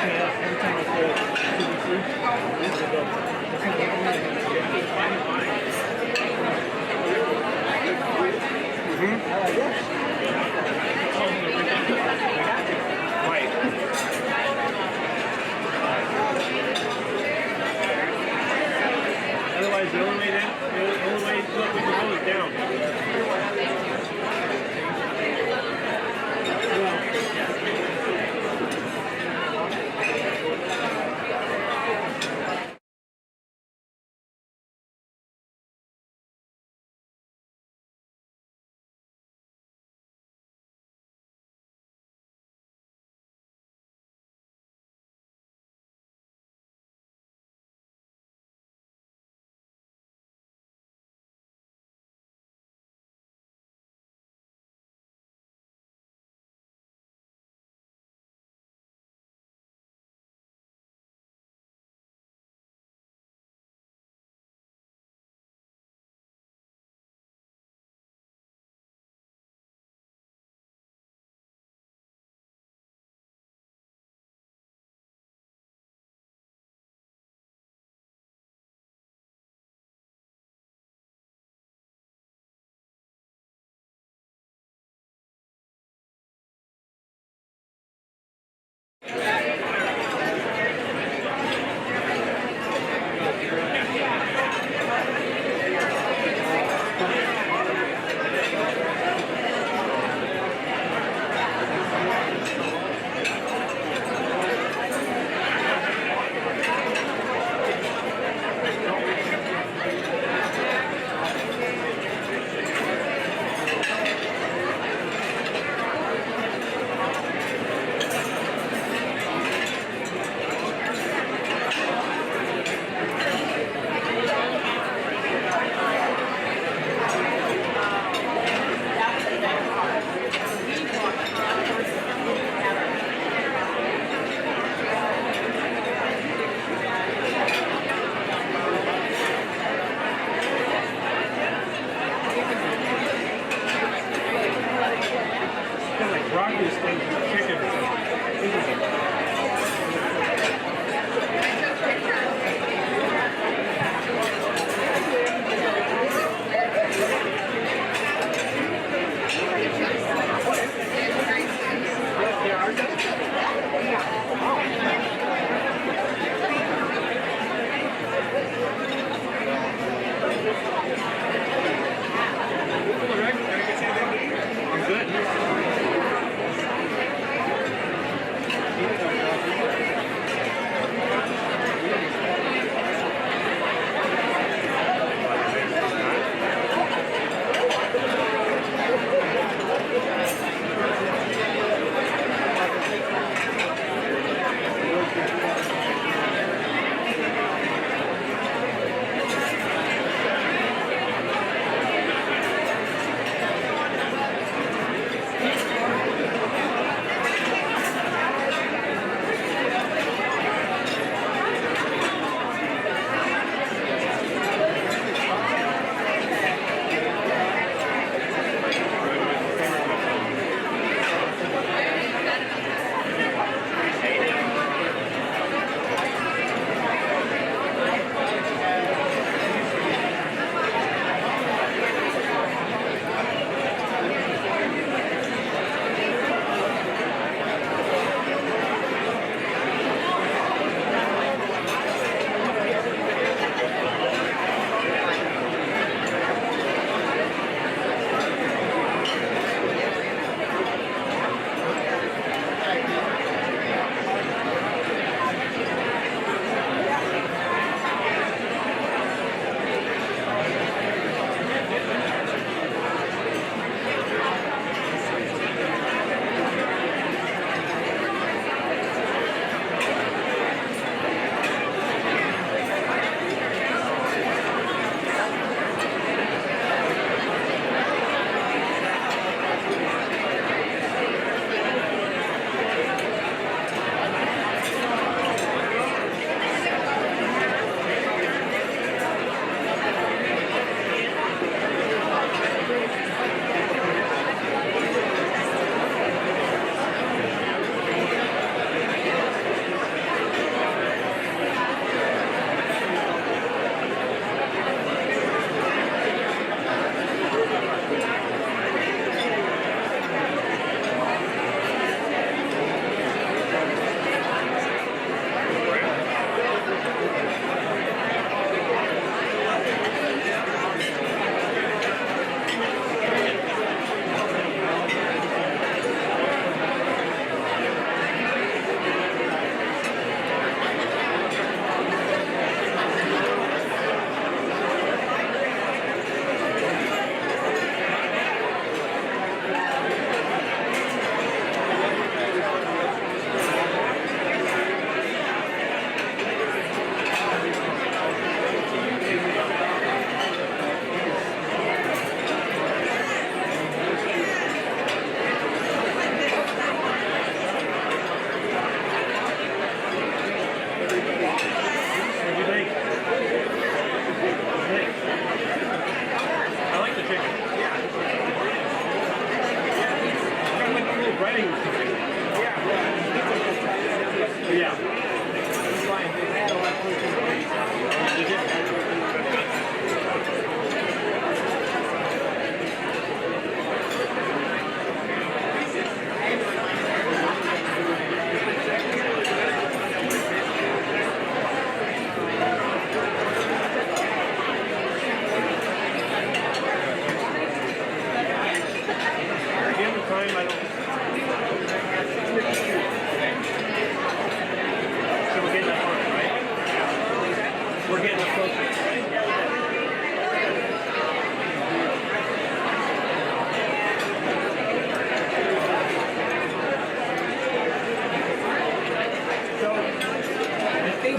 every time I go Right. Otherwise, the only way to go is down.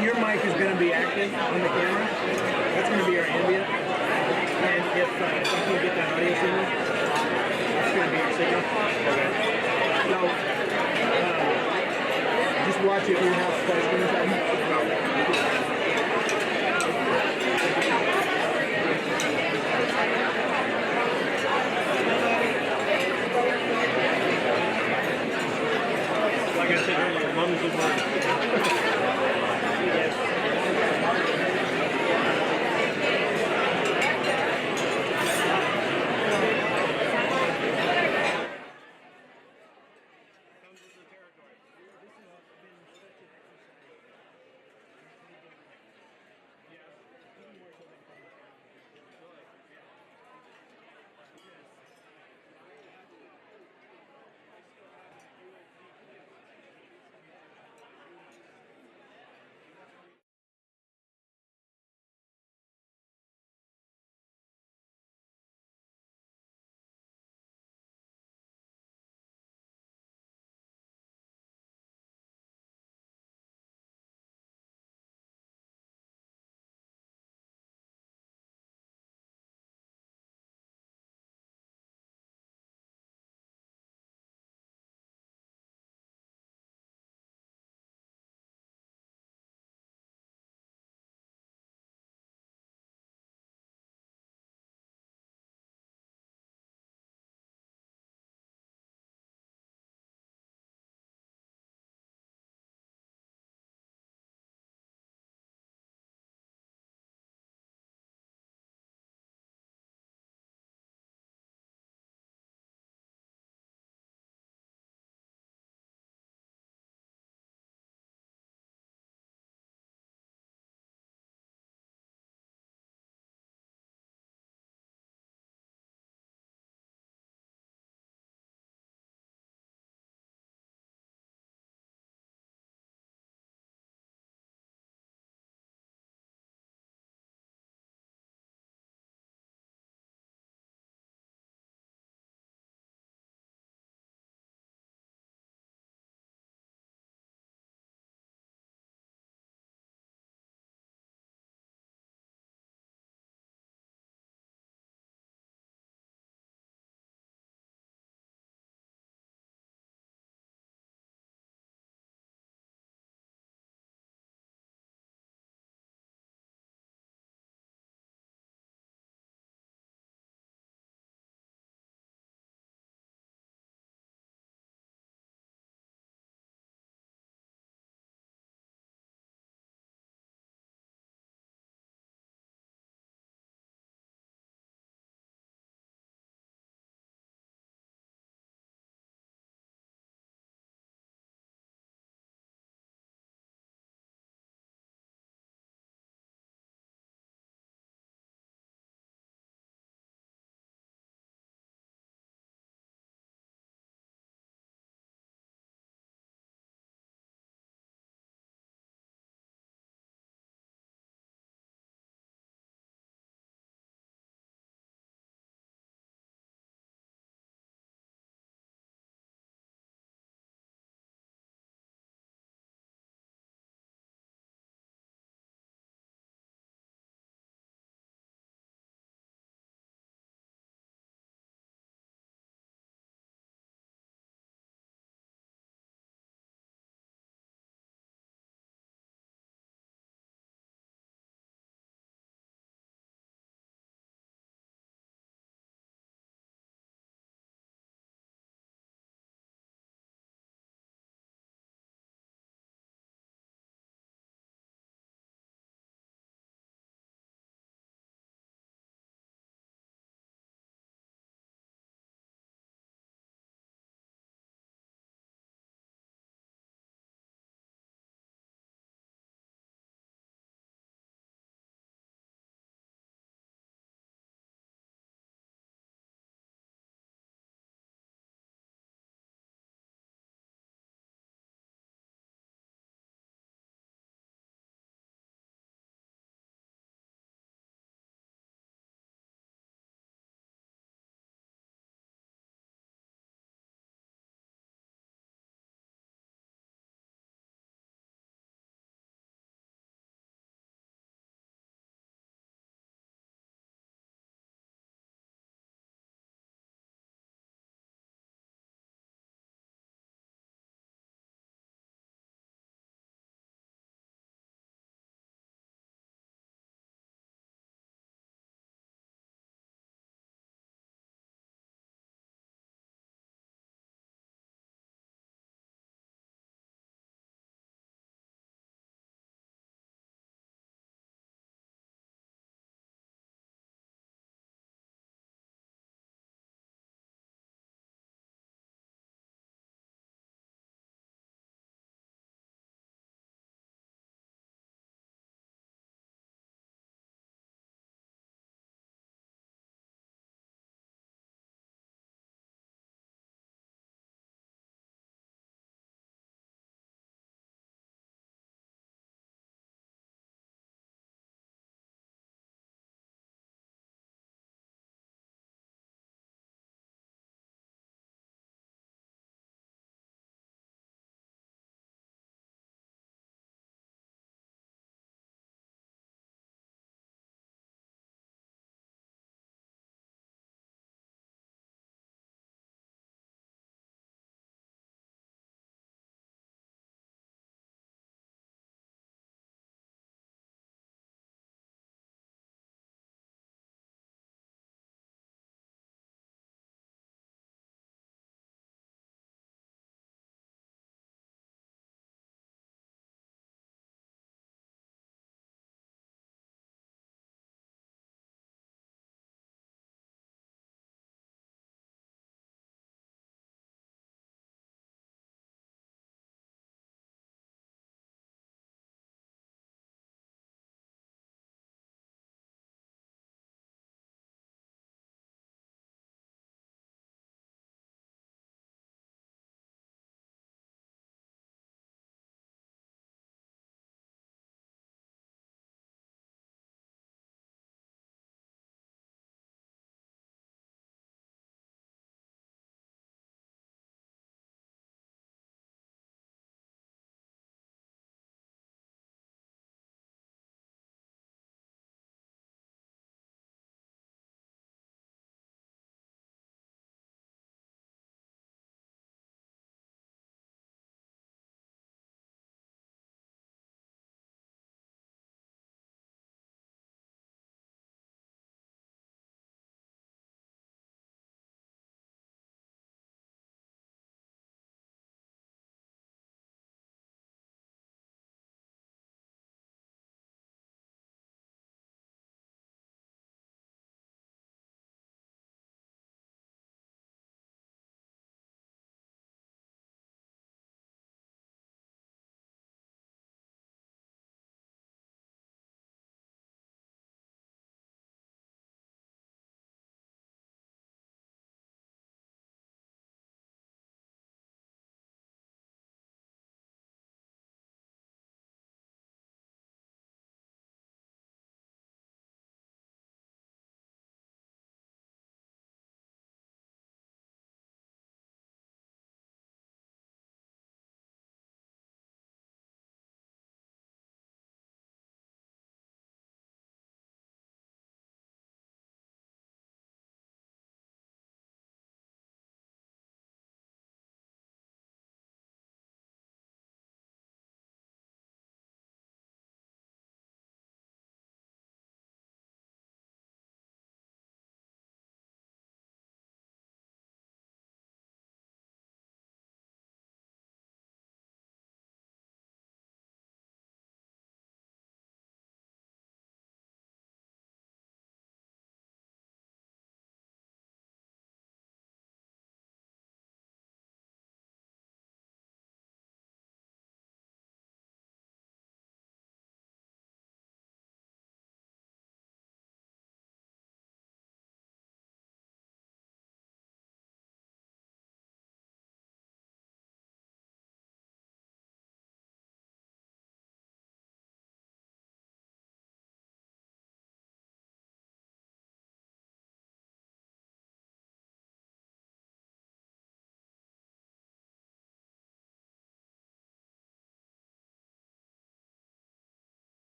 your mic is going to be active on the camera. That's going to be our ambient. And if I can't get that audio signal, it's going to be your signal. Okay. So just watch if you have questions. Like I said earlier, mums and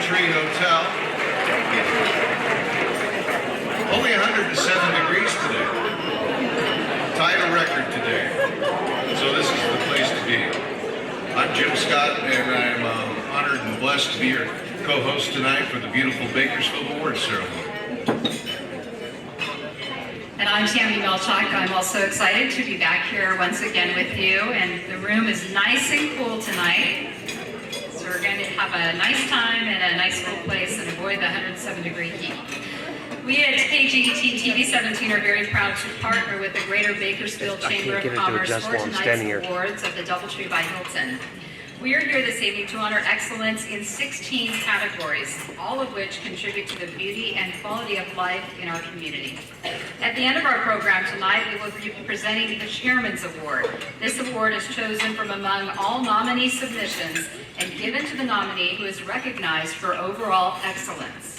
Tree Hotel. Only 107 degrees today. Title record today. So this is the place to be. I'm Jim Scott, and I'm honored and blessed to be your co-host tonight for the Beautiful Bakersfield Awards ceremony. And I'm Tami Mlcoch. I'm also excited to be back here once again with you. And the room is nice and cool tonight. So we're going to have a nice time in a nice cool place and avoid the 107-degree heat. We at KGET TV 17 are very proud to partner with the Greater Bakersfield Chamber of Commerce for tonight's awards of the DoubleTree by Hilton. We are here this evening to honor excellence in 16 categories, all of which contribute to the beauty and quality of life in our community. At the end of our program tonight, we will be presenting the Chairman's Award. This award is chosen from among all nominee submissions and given to the nominee who is recognized for overall excellence.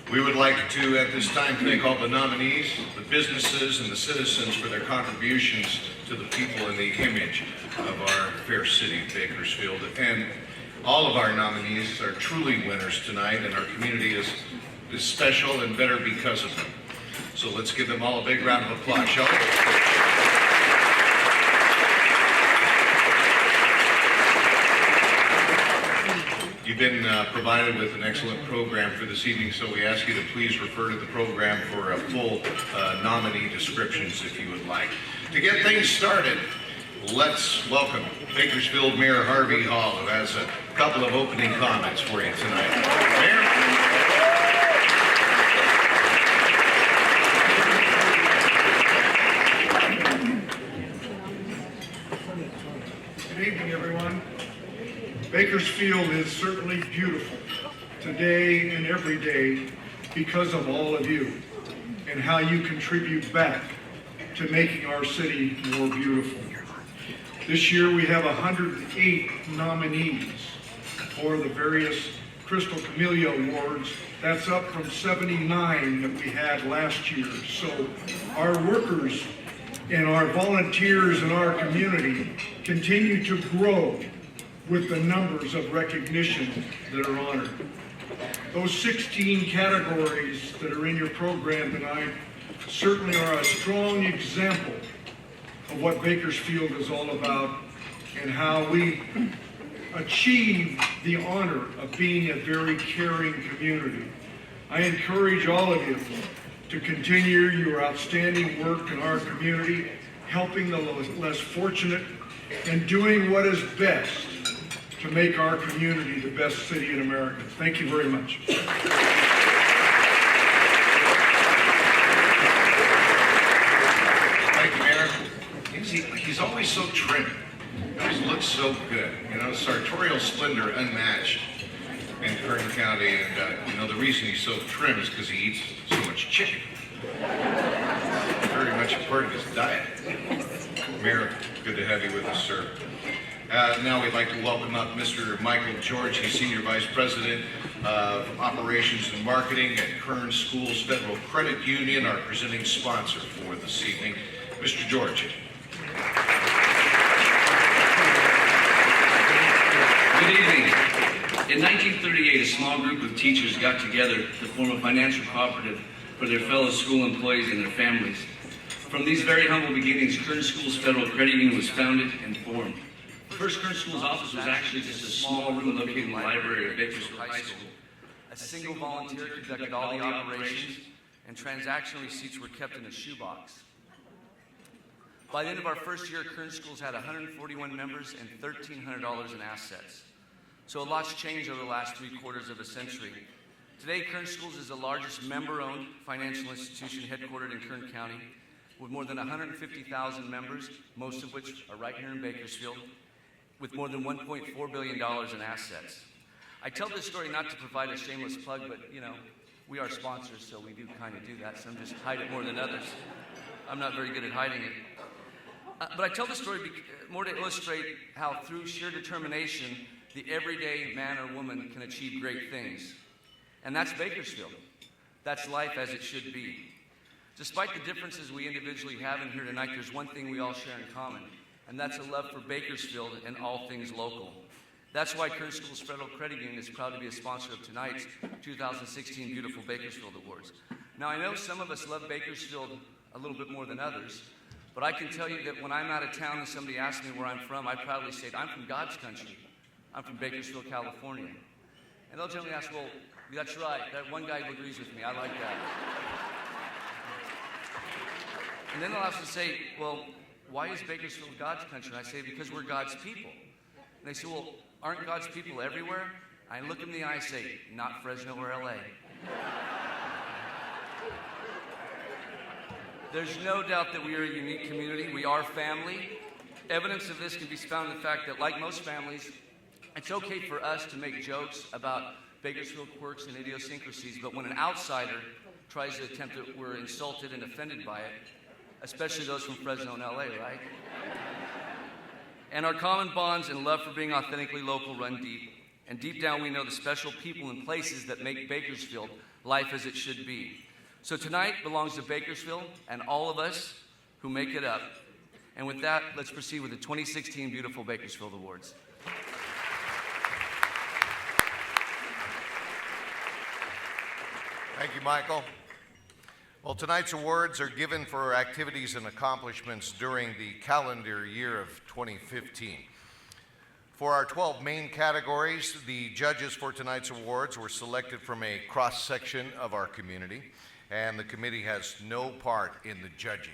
We would like to, at this time, thank all the nominees, the businesses, and the citizens for their contributions to the people and the image of our fair city, Bakersfield. And all of our nominees are truly winners tonight, and our community is special and better because of them. So let's give them all a big round of applause, shall we? You've been provided with an excellent program for this evening, so we ask you to please refer to the program for a full nominee descriptions if you would like. To get things started, let's welcome Bakersfield Mayor Harvey Hall, who has a couple of opening comments for you tonight. Mayor? Good evening, everyone. Bakersfield is certainly beautiful today and every day because of all of you and how you contribute back to making our city more beautiful. This year we have 108 nominees for the various Crystal Camellia Awards. That's up from 79 that we had last year. So our workers and our volunteers in our community continue to grow with the numbers of recognition that are honored. Those 16 categories that are in your program tonight certainly are a strong example of what Bakersfield is all about and how we achieve the honor of being a very caring community. I encourage all of you to continue your outstanding work in our community, helping the less fortunate and doing what is best to make our community the best city in America. Thank you very much. Thank you, Mayor. He's always so trim. He always looks so good. You know, sartorial splendor unmatched in Kern County. And, the reason he's so trim is because he eats so much chicken. Very much a part of his diet. Mayor, good to have you with us, sir. Now we'd like to welcome up Mr. Michael George. He's Senior Vice President of Operations and Marketing at Kern Schools Federal Credit Union, our presenting sponsor for this evening. Mr. George. Good evening. In 1938, a small group of teachers got together to form a financial cooperative for their fellow school employees and their families. From these very humble beginnings, Kern Schools Federal Credit Union was founded and formed. The first Kern Schools office was actually just a small room located in the library of Bakersfield High School. A single volunteer conducted all the operations, and transaction receipts were kept in a shoebox. By the end of our first year, Kern Schools had 141 members and $1,300 in assets. So a lot's changed over the last 3/4 of a century. Today, Kern Schools is the largest member-owned financial institution headquartered in Kern County, with more than 150,000 members, most of which are right here in Bakersfield, with more than $1.4 billion in assets. I tell this story not to provide a shameless plug, but we are sponsors, so we do kind of do that. Some just hide it more than others. I'm not very good at hiding it. But I tell this story more to illustrate how through sheer determination, the everyday man or woman can achieve great things. And that's Bakersfield. That's life as it should be. Despite the differences we individually have in here tonight, there's one thing we all share in common, and that's a love for Bakersfield and all things local. That's why Kern Schools Federal Credit Union is proud to be a sponsor of tonight's 2016 Beautiful Bakersfield Awards. Now, I know some of us love Bakersfield a little bit more than others, but I can tell you that when I'm out of town and somebody asks me where I'm from, I proudly say, I'm from God's country. I'm from Bakersfield, California. And they'll generally ask, well, that's right, that one guy who agrees with me, I like that. And then they'll also say, well, why is Bakersfield God's country? And I say, because we're God's people. And they say, well, aren't God's people everywhere? I look them in the eye and say, not Fresno or LA. There's no doubt that we are a unique community. We are family. Evidence of this can be found in the fact that, like most families, it's okay for us to make jokes about Bakersfield quirks and idiosyncrasies, but when an outsider tries to attempt it, we're insulted and offended by it, especially those from Fresno and LA, right? And our common bonds and love for being authentically local run deep. And deep down, we know the special people and places that make Bakersfield life as it should be. So tonight belongs to Bakersfield and all of us who make it up. And with that, let's proceed with the 2016 Beautiful Bakersfield Awards. Thank you, Michael. Well, tonight's awards are given for activities and accomplishments during the calendar year of 2015. For our 12 main categories, the judges for tonight's awards were selected from a cross-section of our community, and the committee has no part in the judging.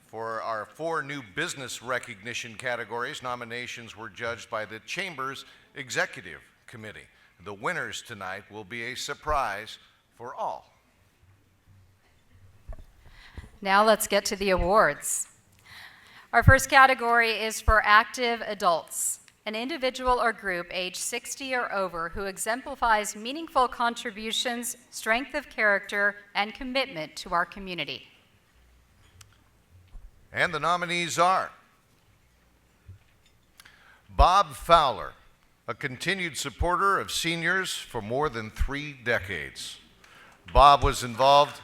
For our 4 new business recognition categories, nominations were judged by the Chamber's Executive Committee. The winners tonight will be a surprise for all. Now let's get to the awards. Our first category is for active adults, an individual or group age 60 or over who exemplifies meaningful contributions, strength of character, and commitment to our community. And the nominees are Bob Fowler, a continued supporter of seniors for more than 3 decades. Bob was involved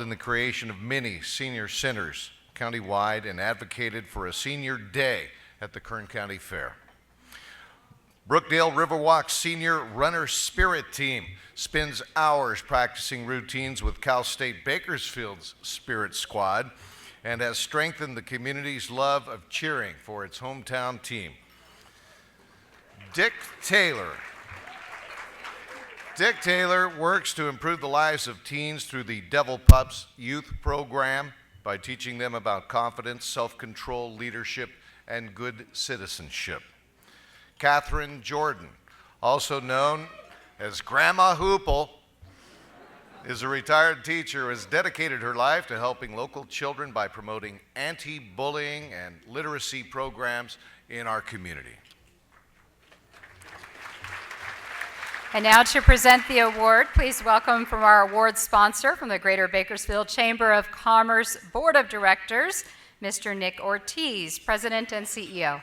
in the creation of many senior centers countywide and advocated for a senior day at the Kern County Fair. Brookdale Riverwalk Senior Runner Spirit Team spends hours practicing routines with Cal State Bakersfield's Spirit Squad and has strengthened the community's love of cheering for its hometown team. Dick Taylor works to improve the lives of teens through the Devil Pups Youth Program by teaching them about confidence, self-control, leadership, and good citizenship. Catherine Jordan, also known as Grandma Hoople, is a retired teacher who has dedicated her life to helping local children by promoting anti-bullying and literacy programs in our community. And now to present the award, please welcome from our award sponsor from the Greater Bakersfield Chamber of Commerce Board of Directors, Mr. Nick Ortiz, President and CEO.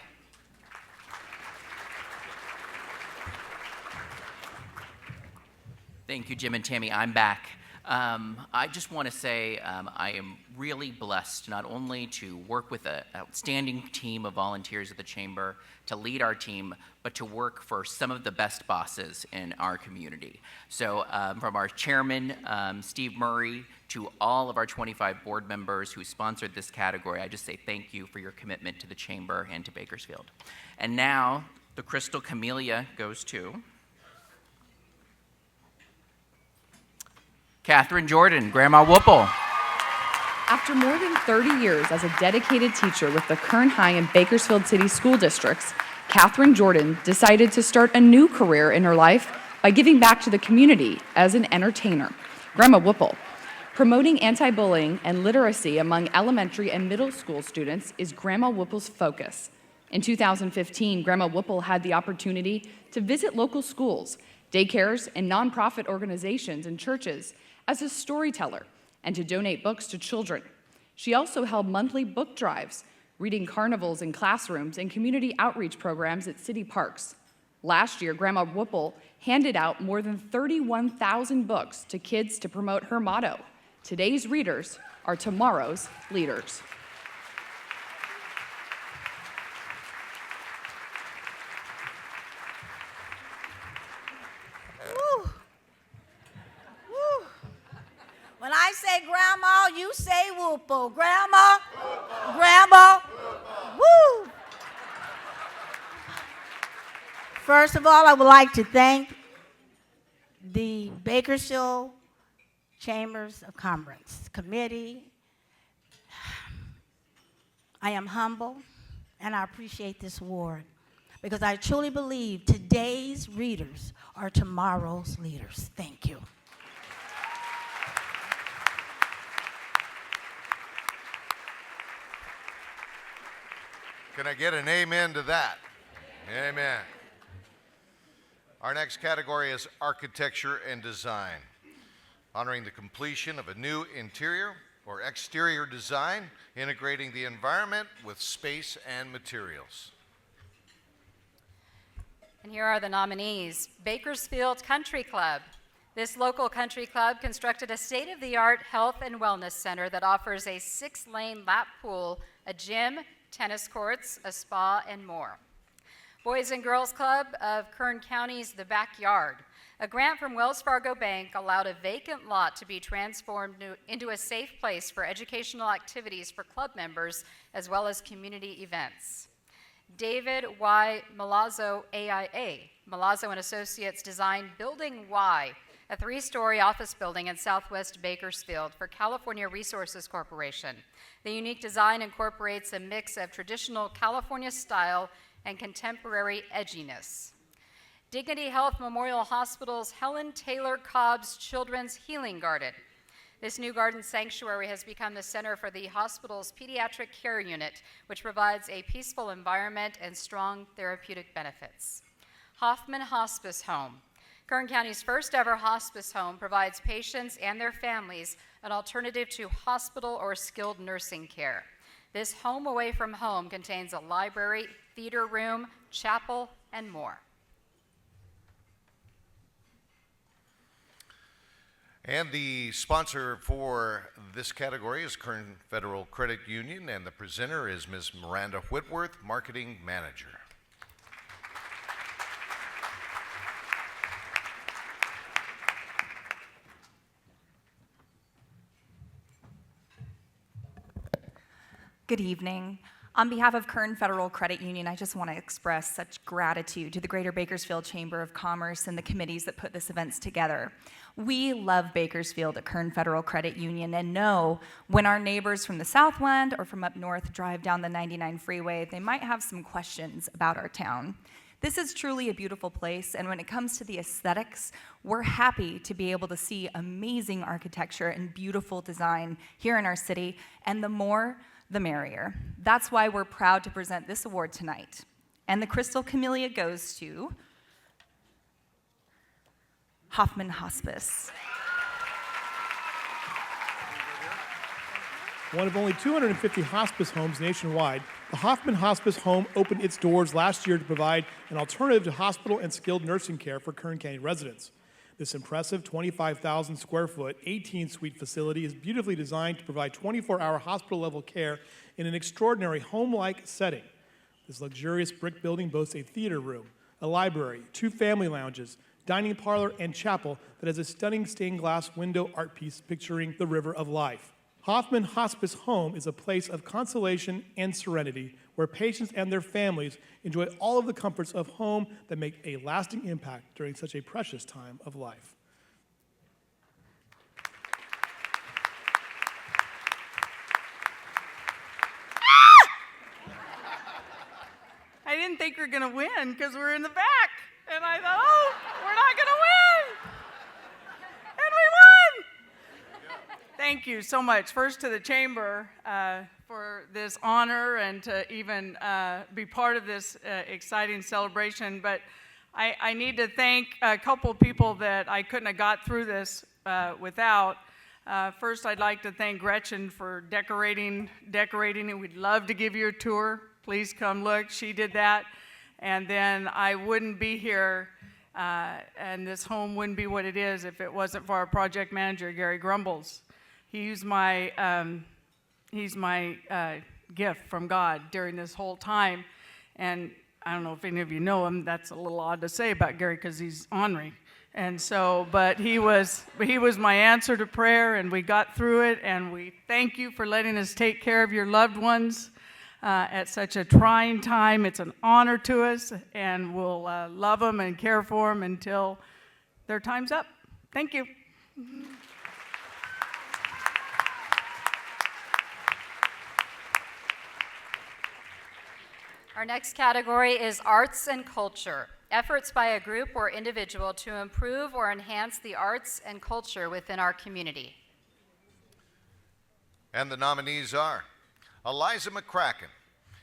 Thank you, Jim and Tami. I'm back. I just want to say I am really blessed not only to work with an outstanding team of volunteers at the Chamber, to lead our team, but to work for some of the best bosses in our community. So from our chairman, Steve Murray, to all of our 25 board members who sponsored this category, I just say thank you for your commitment to the Chamber and to Bakersfield. And now the Crystal Camellia goes to Catherine Jordan, Grandma Whoople. After more than 30 years as a dedicated teacher with the Kern High and Bakersfield City School Districts, Catherine Jordan decided to start a new career in her life by giving back to the community as an entertainer. Grandma Whoople. Promoting anti-bullying and literacy among elementary and middle school students is Grandma Whoople's focus. In 2015, Grandma Whoople had the opportunity to visit local schools, daycares, and nonprofit organizations and churches as a storyteller and to donate books to children. She also held monthly book drives, reading carnivals in classrooms and community outreach programs at city parks. Last year, Grandma Whoople handed out more than 31,000 books to kids to promote her motto, "Today's readers are tomorrow's leaders." you say whoopo. Grandma, Grandma, woo. First of all, I would like to thank the Bakersfield Chambers of Commerce Committee. I am humble and I appreciate this award because I truly believe today's readers are tomorrow's leaders. Thank you. Can I get an amen to that? Amen. Our next category is architecture and design, honoring the completion of a new interior or exterior design, integrating the environment with space and materials. And here are the nominees. Bakersfield Country Club. This local country club constructed a state-of-the-art health and wellness center that offers a 6-lane lap pool, a gym, tennis courts, a spa, and more. Boys and Girls Club of Kern County's The Backyard. A grant from Wells Fargo Bank allowed a vacant lot to be transformed into a safe place for educational activities for club members as well as community events. David Y. Malazzo AIA. Malazzo and Associates designed Building Y, a 3-story office building in southwest Bakersfield for California Resources Corporation. The unique design incorporates a mix of traditional California style and contemporary edginess. Dignity Health Memorial Hospital's Helen Taylor Cobb's Children's Healing Garden. This new garden sanctuary has become the center for the hospital's pediatric care unit, which provides a peaceful environment and strong therapeutic benefits. Hoffman Hospice Home. Kern County's first ever hospice home provides patients and their families an alternative to hospital or skilled nursing care. This home away from home contains a library, theater room, chapel, and more. And the sponsor for this category is Kern Federal Credit Union, and the presenter is Ms. Miranda Whitworth, Marketing Manager. Good evening. On behalf of Kern Federal Credit Union, I just want to express such gratitude to the Greater Bakersfield Chamber of Commerce and the committees that put this event together. We love Bakersfield at Kern Federal Credit Union and know when our neighbors from the Southland or from up north drive down the 99 freeway, they might have some questions about our town. This is truly a beautiful place, and when it comes to the aesthetics, we're happy to be able to see amazing architecture and beautiful design here in our city, and the more, the merrier. That's why we're proud to present this award tonight. And the Crystal Camellia goes to Hoffman Hospice. One of only 250 hospice homes nationwide, the Hoffman Hospice Home opened its doors last year to provide an alternative to hospital and skilled nursing care for Kern County residents. This impressive 25,000 square foot, 18-suite facility is beautifully designed to provide 24-hour hospital-level care in an extraordinary home-like setting. This luxurious brick building boasts a theater room, a library, 2 family lounges, dining parlor, and chapel that has a stunning stained glass window art piece picturing the river of life. Hoffman Hospice Home is a place of consolation and serenity where patients and their families enjoy all of the comforts of home that make a lasting impact during such a precious time of life. I didn't think we were going to win because we're in the back. And I thought, oh, we're not going to win. And we won. Thank you so much. First to the Chamber for this honor and to even be part of this exciting celebration. But I need to thank a couple of people that I couldn't have got through this without. First, I'd like to thank Gretchen for decorating it. We'd love to give you a tour. Please come look. She did that. And then I wouldn't be here and this home wouldn't be what it is if it wasn't for our project manager, Gary Grumbles. He's my gift from God during this whole time. And I don't know if any of you know him. That's a little odd to say about Gary because he's ornery. And so, but he was my answer to prayer, and we got through it, and we thank you for letting us take care of your loved ones at such a trying time. It's an honor to us, and we'll love them and care for them until their time's up. Thank you. Our next category is arts and culture. Efforts by a group or individual to improve or enhance the arts and culture within our community. And the nominees are Eliza McCracken.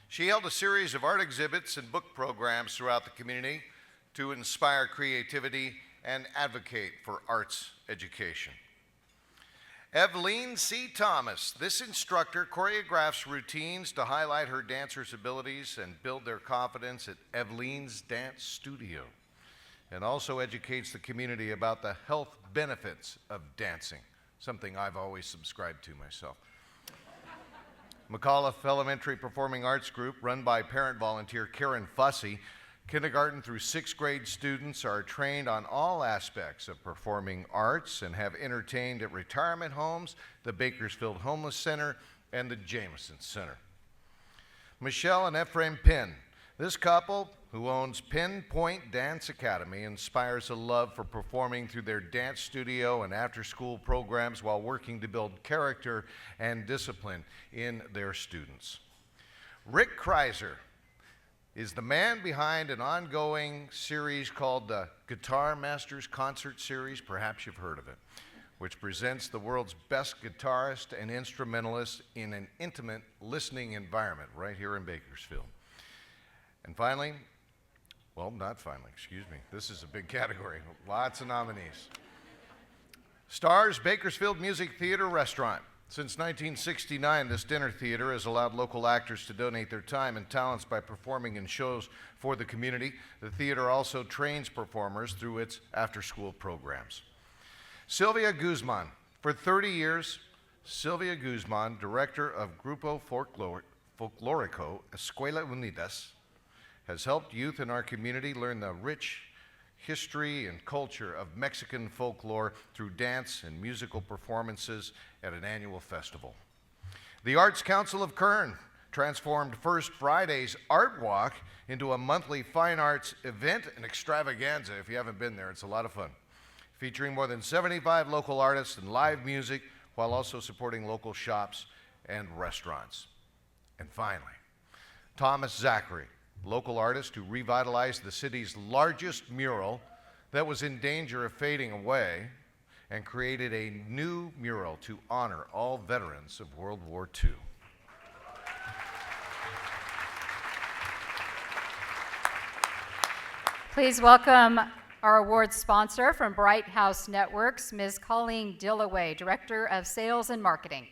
She held a series of art exhibits and book programs throughout the community to inspire creativity and advocate for arts education. Eveline C. Thomas. This instructor choreographs routines to highlight her dancers' abilities and build their confidence at Eveline's Dance Studio, and also educates the community about the health benefits of dancing, something I've always subscribed to myself. McAuliffe Elementary Performing Arts Group, run by parent volunteer Karen Fussy. Kindergarten through 6th grade students are trained on all aspects of performing arts and have entertained at retirement homes, the Bakersfield Homeless Center, and the Jameson Center. Michelle and Ephraim Penn. This couple, who owns Pinpoint Dance Academy, inspires a love for performing through their dance studio and after-school programs while working to build character and discipline in their students. Rick Kreiser is the man behind an ongoing series called the Guitar Masters Concert Series. Perhaps you've heard of it, which presents the world's best guitarist and instrumentalists in an intimate listening environment right here in Bakersfield. And finally, well, not finally, excuse me. This is a big category. Lots of nominees. Stars Bakersfield Music Theater Restaurant. Since 1969, this dinner theater has allowed local actors to donate their time and talents by performing in shows for the community. The theater also trains performers through its after-school programs. Sylvia Guzman. For 30 years, Sylvia Guzman, director of Grupo Folclórico Escuela Unidas, has helped youth in our community learn the rich history and culture of Mexican folklore through dance and musical performances at an annual festival. The Arts Council of Kern transformed First Friday's Art Walk into a monthly fine arts event and extravaganza. If you haven't been there, it's a lot of fun. Featuring more than 75 local artists and live music, while also supporting local shops and restaurants. And finally, Thomas Zachary, local artist who revitalized the city's largest mural that was in danger of fading away and created a new mural to honor all veterans of World War II. Please welcome our award sponsor from Bright House Networks, Ms. Colleen Dillaway, Director of Sales and Marketing.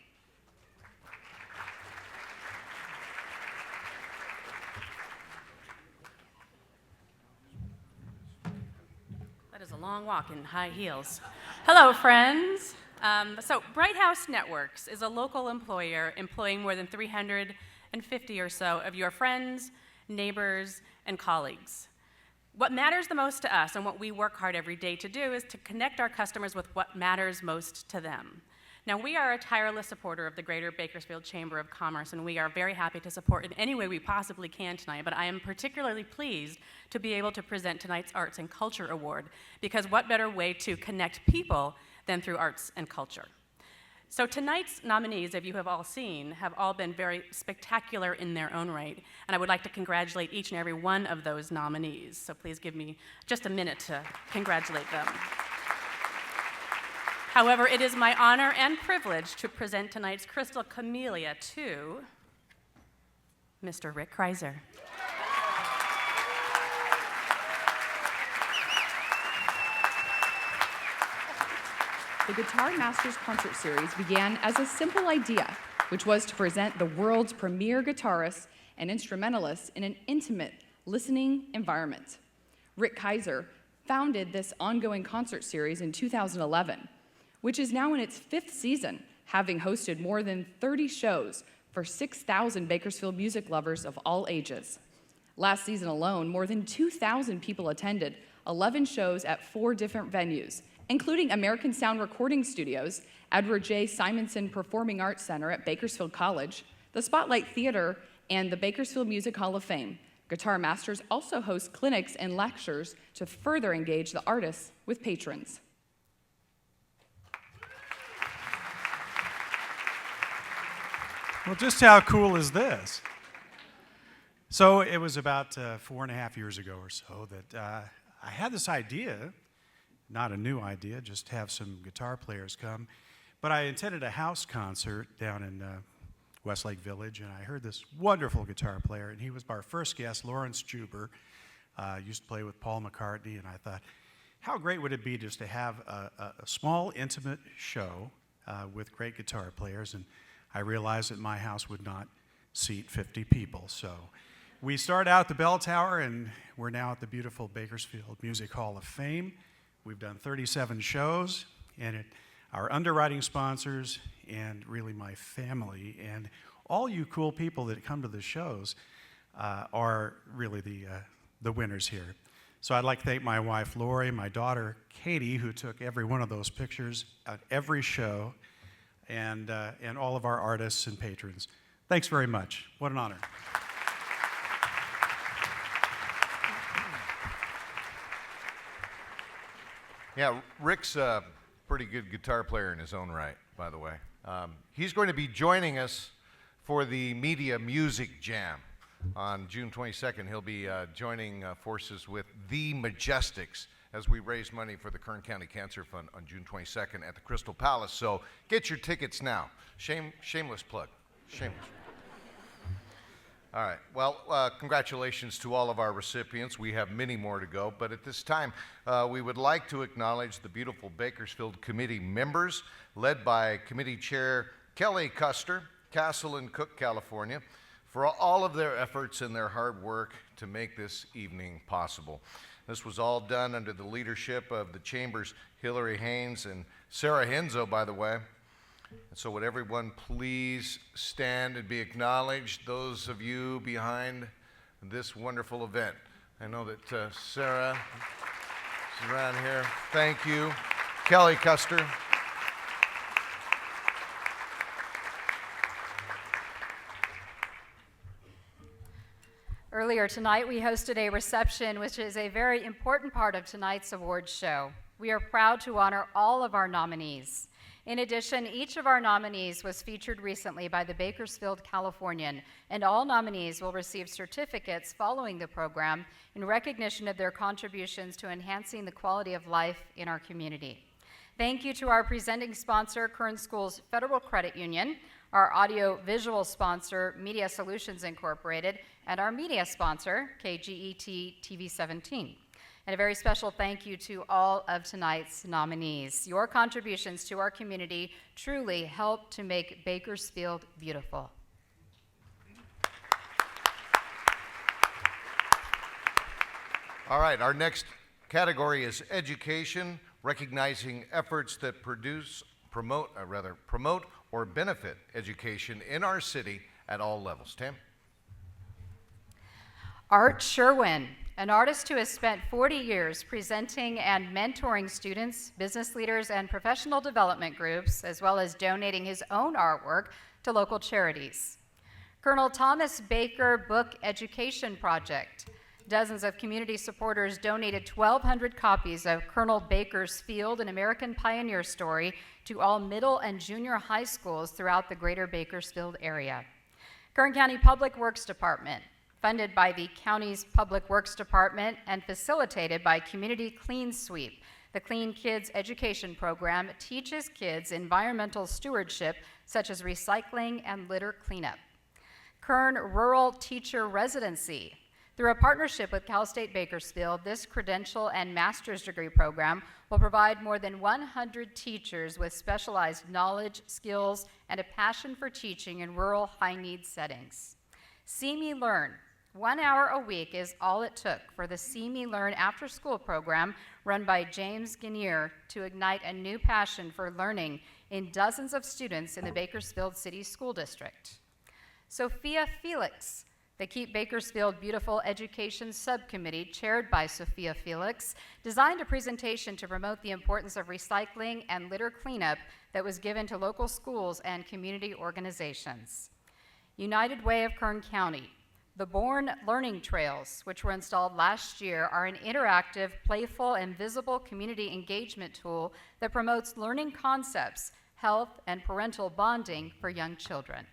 Long walk in high heels. Hello, friends. So Bright House Networks is a local employer employing more than 350 or so of your friends, neighbors, and colleagues. What matters the most to us and what we work hard every day to do is to connect our customers with what matters most to them. Now, we are a tireless supporter of the Greater Bakersfield Chamber of Commerce, and we are very happy to support in any way we possibly can tonight, but I am particularly pleased to be able to present tonight's Arts and Culture Award, because what better way to connect people than through arts and culture? So tonight's nominees, as you have all seen, have all been very spectacular in their own right, and I would like to congratulate each and every one of those nominees. So please give me just a minute to congratulate them. However, it is my honor and privilege to present tonight's Crystal Camellia to Mr. Rick Kreiser. The Guitar Masters Concert Series began as a simple idea, which was to present the world's premier guitarists and instrumentalists in an intimate, listening environment. Rick Kreiser founded this ongoing concert series in 2011, which is now in its 5th season, having hosted more than 30 shows for 6,000 Bakersfield music lovers of all ages. Last season alone, more than 2,000 people attended, 11 shows at 4 different venues, including American Sound Recording Studios, Edward J. Simonson Performing Arts Center at Bakersfield College, the Spotlight Theater, and the Bakersfield Music Hall of Fame. Guitar Masters also hosts clinics and lectures to further engage the artists with patrons. Well, just how cool is this? So it was about 4.5 years ago or so that I had this idea, not a new idea, just have some guitar players come. But I attended a house concert down in Westlake Village, and I heard this wonderful guitar player, and he was our first guest, Lawrence Juber. Used to play with Paul McCartney, and I thought, how great would it be just to have a small, intimate show with great guitar players? And I realized that my house would not seat 50 people. So we started out at the Bell Tower, and we're now at the beautiful Bakersfield Music Hall of Fame. We've done 37 shows, and our underwriting sponsors, and really my family, and all you cool people that come to the shows are really the winners here. So I'd like to thank my wife, Lori, my daughter, Katie, who took every one of those pictures at every show, and all of our artists and patrons. Thanks very much. What an honor. Yeah, Rick's a pretty good guitar player in his own right, by the way. He's going to be joining us for the Media Music Jam. On June 22nd, he'll be joining forces with The Majestics as we raise money for the Kern County Cancer Fund on June 22nd at the Crystal Palace. So get your tickets now. Shameless plug. Shameless. All right. Well, congratulations to all of our recipients. We have many more to go, but at this time, we would like to acknowledge the Beautiful Bakersfield Committee members, led by Committee Chair Kelly Custer, Castle and Cook, California, for all of their efforts and their hard work to make this evening possible. This was all done under the leadership of the Chamber's Hillary Haynes and Sarah Henzo, by the way. And so would everyone please stand and be acknowledged, those of you behind this wonderful event. I know that Sarah is around here. Thank you. Kelly Custer. Earlier tonight, we hosted a reception, which is a very important part of tonight's awards show. We are proud to honor all of our nominees. In addition, each of our nominees was featured recently by the Bakersfield Californian, and all nominees will receive certificates following the program in recognition of their contributions to enhancing the quality of life in our community. Thank you to our presenting sponsor, Kern Schools Federal Credit Union, our audio-visual sponsor, Media Solutions Incorporated, and our media sponsor, KGET TV 17. And a very special thank you to all of tonight's nominees. Your contributions to our community truly help to make Bakersfield beautiful. All right, our next category is education, recognizing efforts that promote or benefit education in our city at all levels. Tam? Art Sherwin, an artist who has spent 40 years presenting and mentoring students, business leaders, and professional development groups, as well as donating his own artwork to local charities. Colonel Thomas Baker Book Education Project. Dozens of community supporters donated 1,200 copies of Colonel Baker's Field, an American Pioneer Story, to all middle and junior high schools throughout the greater Bakersfield area. Kern County Public Works Department, funded by the county's Public Works Department and facilitated by Community Clean Sweep. The Clean Kids Education Program teaches kids environmental stewardship, such as recycling and litter cleanup. Kern Rural Teacher Residency. Through a partnership with Cal State Bakersfield, this credential and master's degree program will provide more than 100 teachers with specialized knowledge, skills, and a passion for teaching in rural high-need settings. See Me Learn. 1 hour a week is all it took for the See Me Learn after-school program run by James Guinier to ignite a new passion for learning in dozens of students in the Bakersfield City School District. Sophia Felix. The Keep Bakersfield Beautiful Education Subcommittee, chaired by Sophia Felix, designed a presentation to promote the importance of recycling and litter cleanup that was given to local schools and community organizations. United Way of Kern County. The Born Learning Trails, which were installed last year, are an interactive, playful, and visible community engagement tool that promotes learning concepts, health, and parental bonding for young children.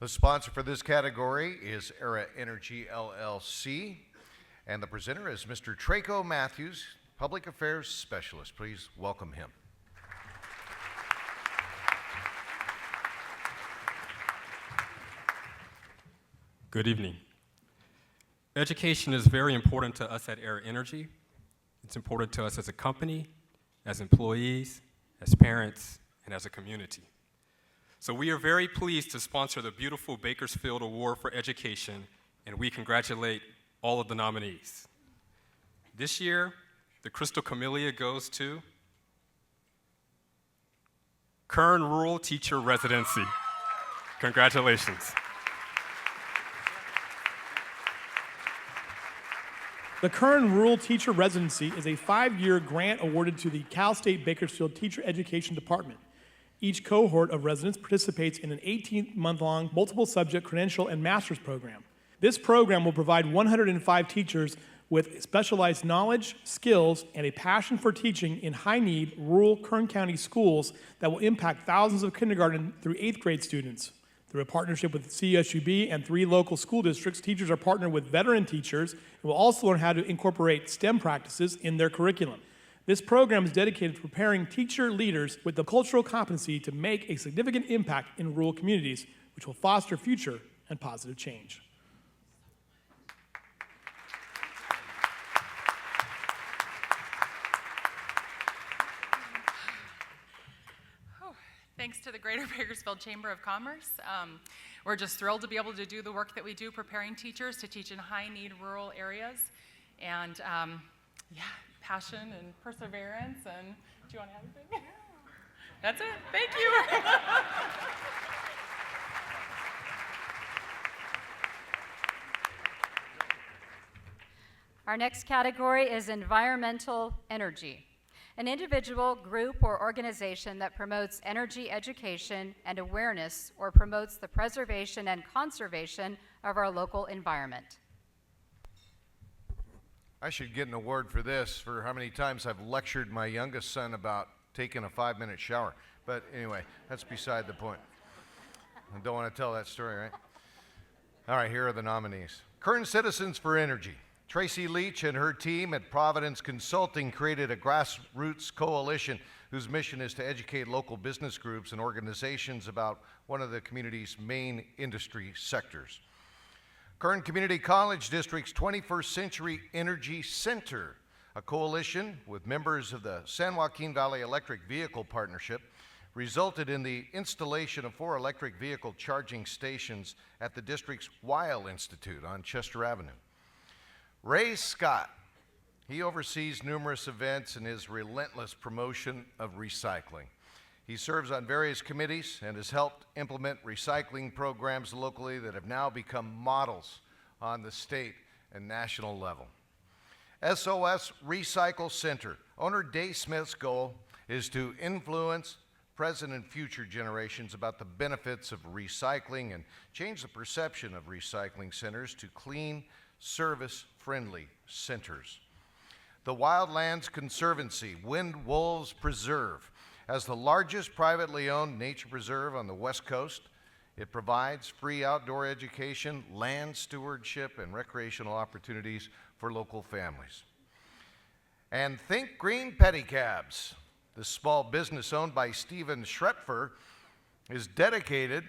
The sponsor for this category is Era Energy LLC, and the presenter is Mr. Traco Matthews, Public Affairs Specialist. Please welcome him. Good evening. Education is very important to us at Era Energy. It's important to us as a company, as employees, as parents, and as a community. So we are very pleased to sponsor the Beautiful Bakersfield Award for Education, and we congratulate all of the nominees. This year, the Crystal Camellia goes to Kern Rural Teacher Residency. Congratulations. The Kern Rural Teacher Residency is a 5-year grant awarded to the Cal State Bakersfield Teacher Education Department. Each cohort of residents participates in an 18-month-long multiple subject credential and master's program. This program will provide 105 teachers with specialized knowledge, skills, and a passion for teaching in high-need rural Kern County schools that will impact thousands of kindergarten through 8th grade students. Through a partnership with CSUB and 3 local school districts, teachers are partnered with veteran teachers and will also learn how to incorporate STEM practices in their curriculum. This program is dedicated to preparing teacher leaders with the cultural competency to make a significant impact in rural communities, which will foster future and positive change. Thanks to the Greater Bakersfield Chamber of Commerce. We're just thrilled to be able to do the work that we do, preparing teachers to teach in high-need rural areas. And yeah, passion and perseverance. And do you want to add anything? That's it. Thank you. Our next category is environmental energy. An individual, group, or organization that promotes energy education and awareness or promotes the preservation and conservation of our local environment. I should get an award for this, for how many times I've lectured my youngest son about taking a 5-minute shower. But anyway, that's beside the point. I don't want to tell that story, right? All right, here are the nominees. Kern Citizens for Energy. Tracy Leach and her team at Providence Consulting created a grassroots coalition whose mission is to educate local business groups and organizations about one of the community's main industry sectors. Kern Community College District's 21st Century Energy Center, a coalition with members of the San Joaquin Valley Electric Vehicle Partnership, resulted in the installation of 4 electric vehicle charging stations at the district's Weil Institute on Chester Avenue. Ray Scott, he oversees numerous events in his relentless promotion of recycling. He serves on various committees and has helped implement recycling programs locally that have now become models on the state and national level. SOS Recycle Center. Owner Dave Smith's goal is to influence present and future generations about the benefits of recycling and change the perception of recycling centers to clean, service-friendly centers. The Wildlands Conservancy, Wind Wolves Preserve. As the largest privately owned nature preserve on the West Coast, it provides free outdoor education, land stewardship, and recreational opportunities for local families. And Think Green Pedicabs. This small business owned by Stephen Schretfer is dedicated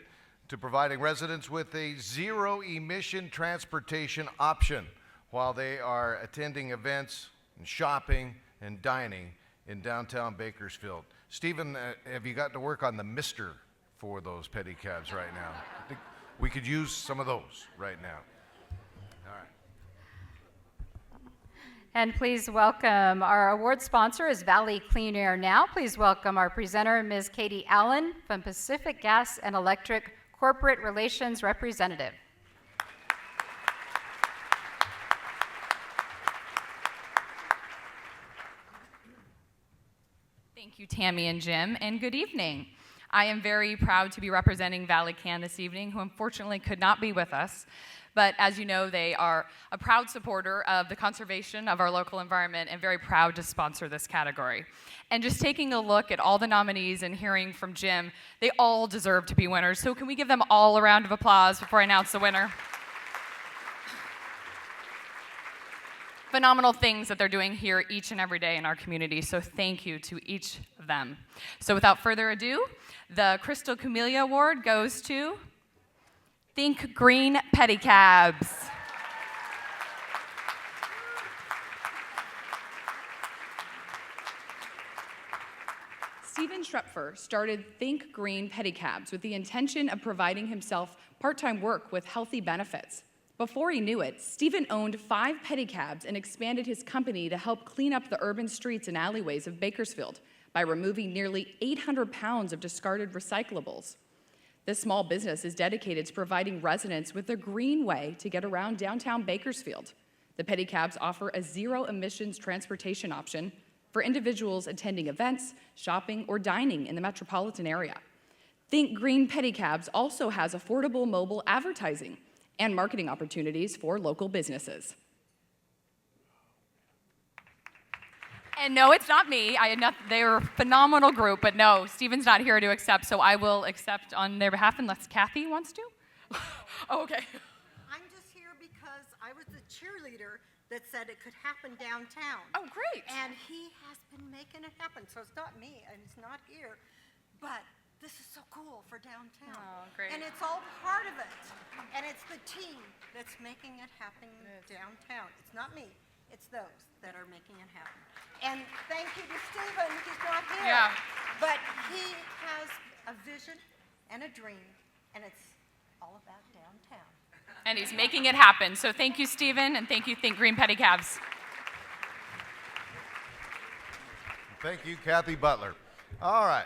to providing residents with a zero-emission transportation option while they are attending events and shopping and dining in downtown Bakersfield. Stephen, have you gotten to work on the mister for those pedicabs right now? I think we could use some of those right now. All right. And please welcome our award sponsor is Valley Clean Air Now. Please welcome our presenter, Ms. Katie Allen from Pacific Gas and Electric Corporate Relations Representative. Thank you, Tami and Jim, and good evening. I am very proud to be representing Valley Can this evening, who unfortunately could not be with us. But as you know, they are a proud supporter of the conservation of our local environment and very proud to sponsor this category. And just taking a look at all the nominees and hearing from Jim, they all deserve to be winners. So can we give them all a round of applause before I announce the winner? Phenomenal things that they're doing here each and every day in our community, so thank you to each of them. So without further ado, the Crystal Camellia Award goes to Think Green Pedicabs. Stephen Schrepfer started Think Green Pedicabs with the intention of providing himself part-time work with healthy benefits. Before he knew it, Stephen owned 5 pedicabs and expanded his company to help clean up the urban streets and alleyways of Bakersfield by removing nearly 800 pounds of discarded recyclables. This small business is dedicated to providing residents with a green way to get around downtown Bakersfield. The pedicabs offer a zero-emissions transportation option for individuals attending events, shopping, or dining in the metropolitan area. Think Green Pedicabs also has affordable mobile advertising and marketing opportunities for local businesses. And no, it's not me. They're a phenomenal group, but no, Stephen's not here to accept, so I will accept on their behalf unless Kathy wants to. Oh, okay. I'm just here because I was the cheerleader that said it could happen downtown. Oh, great. And he has been making it happen, so it's not me, and it's not here, but this is so cool for downtown. Oh, great. And it's all part of it. And it's the team that's making it happen downtown. It's not me. It's those that are making it happen. And thank you to Stephen. He's not here. Yeah. But he has a vision and a dream, and it's all about downtown. And he's making it happen. So thank you, Stephen, and thank you, Think Green Pedicabs. Thank you, Kathy Butler. All right.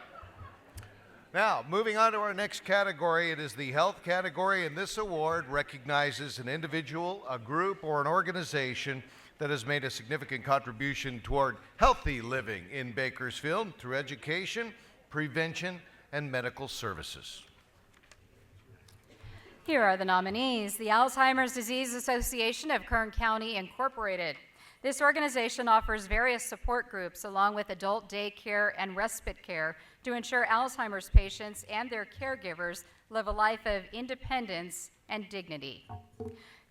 Now, moving on to our next category, it is the health category, and this award recognizes an individual, a group, or an organization that has made a significant contribution toward healthy living in Bakersfield through education, prevention, and medical services. Here are the nominees. The Alzheimer's Disease Association of Kern County, Incorporated. This organization offers various support groups along with adult daycare and respite care to ensure Alzheimer's patients and their caregivers live a life of independence and dignity.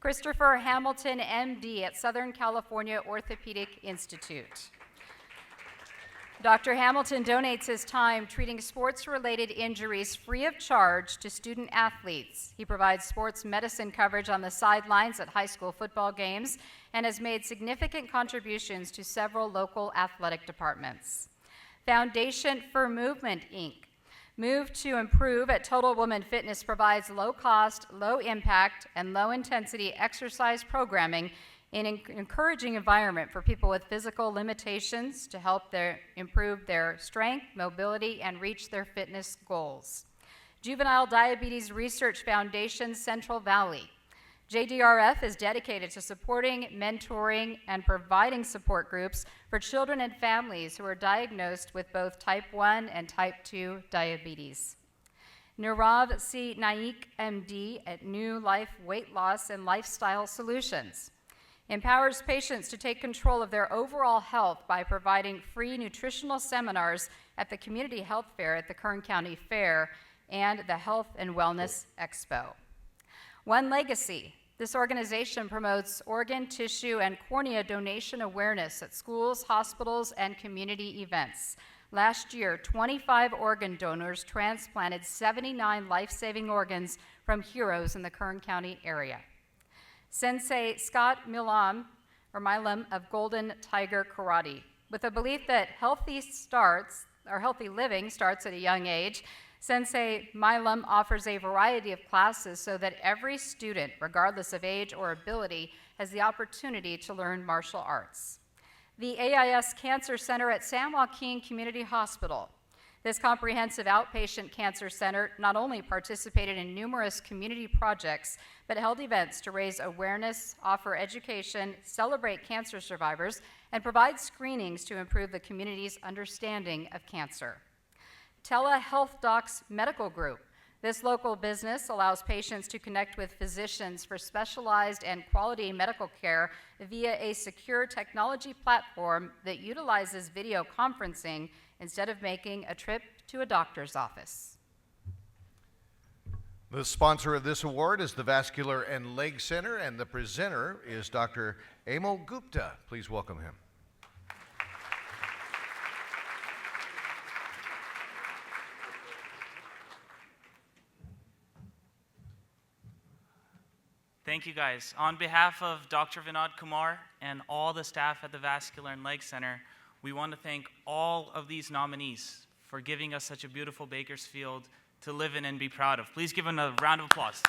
Christopher Hamilton, MD at Southern California Orthopedic Institute. Dr. Hamilton donates his time treating sports-related injuries free of charge to student athletes. He provides sports medicine coverage on the sidelines at high school football games and has made significant contributions to several local athletic departments. Foundation for Movement, Inc. Move to Improve at Total Woman Fitness provides low-cost, low-impact, and low-intensity exercise programming in an encouraging environment for people with physical limitations to help improve their strength, mobility, and reach their fitness goals. Juvenile Diabetes Research Foundation, Central Valley. JDRF is dedicated to supporting, mentoring, and providing support groups for children and families who are diagnosed with both type 1 and type 2 diabetes. Nirav C. Naik, MD at New Life Weight Loss and Lifestyle Solutions. Empowers patients to take control of their overall health by providing free nutritional seminars at the Community Health Fair at the Kern County Fair and the Health and Wellness Expo. One Legacy. This organization promotes organ, tissue, and cornea donation awareness at schools, hospitals, and community events. Last year, 25 organ donors transplanted 79 life-saving organs from heroes in the Kern County area. Sensei Scott Milam of Golden Tiger Karate. With a belief that healthy living starts at a young age, Sensei Milam offers a variety of classes so that every student, regardless of age or ability, has the opportunity to learn martial arts. The AIS Cancer Center at San Joaquin Community Hospital. This comprehensive outpatient cancer center not only participated in numerous community projects, but held events to raise awareness, offer education, celebrate cancer survivors, and provide screenings to improve the community's understanding of cancer. Telehealth Docs Medical Group. This local business allows patients to connect with physicians for specialized and quality medical care via a secure technology platform that utilizes video conferencing instead of making a trip to a doctor's office. The sponsor of this award is the Vascular and Leg Center, and the presenter is Dr. Amol Gupta. Please welcome him. Thank you, guys. On behalf of Dr. Vinod Kumar and all the staff at the Vascular and Leg Center, we want to thank all of these nominees for giving us such a beautiful Bakersfield to live in and be proud of. Please give them a round of applause.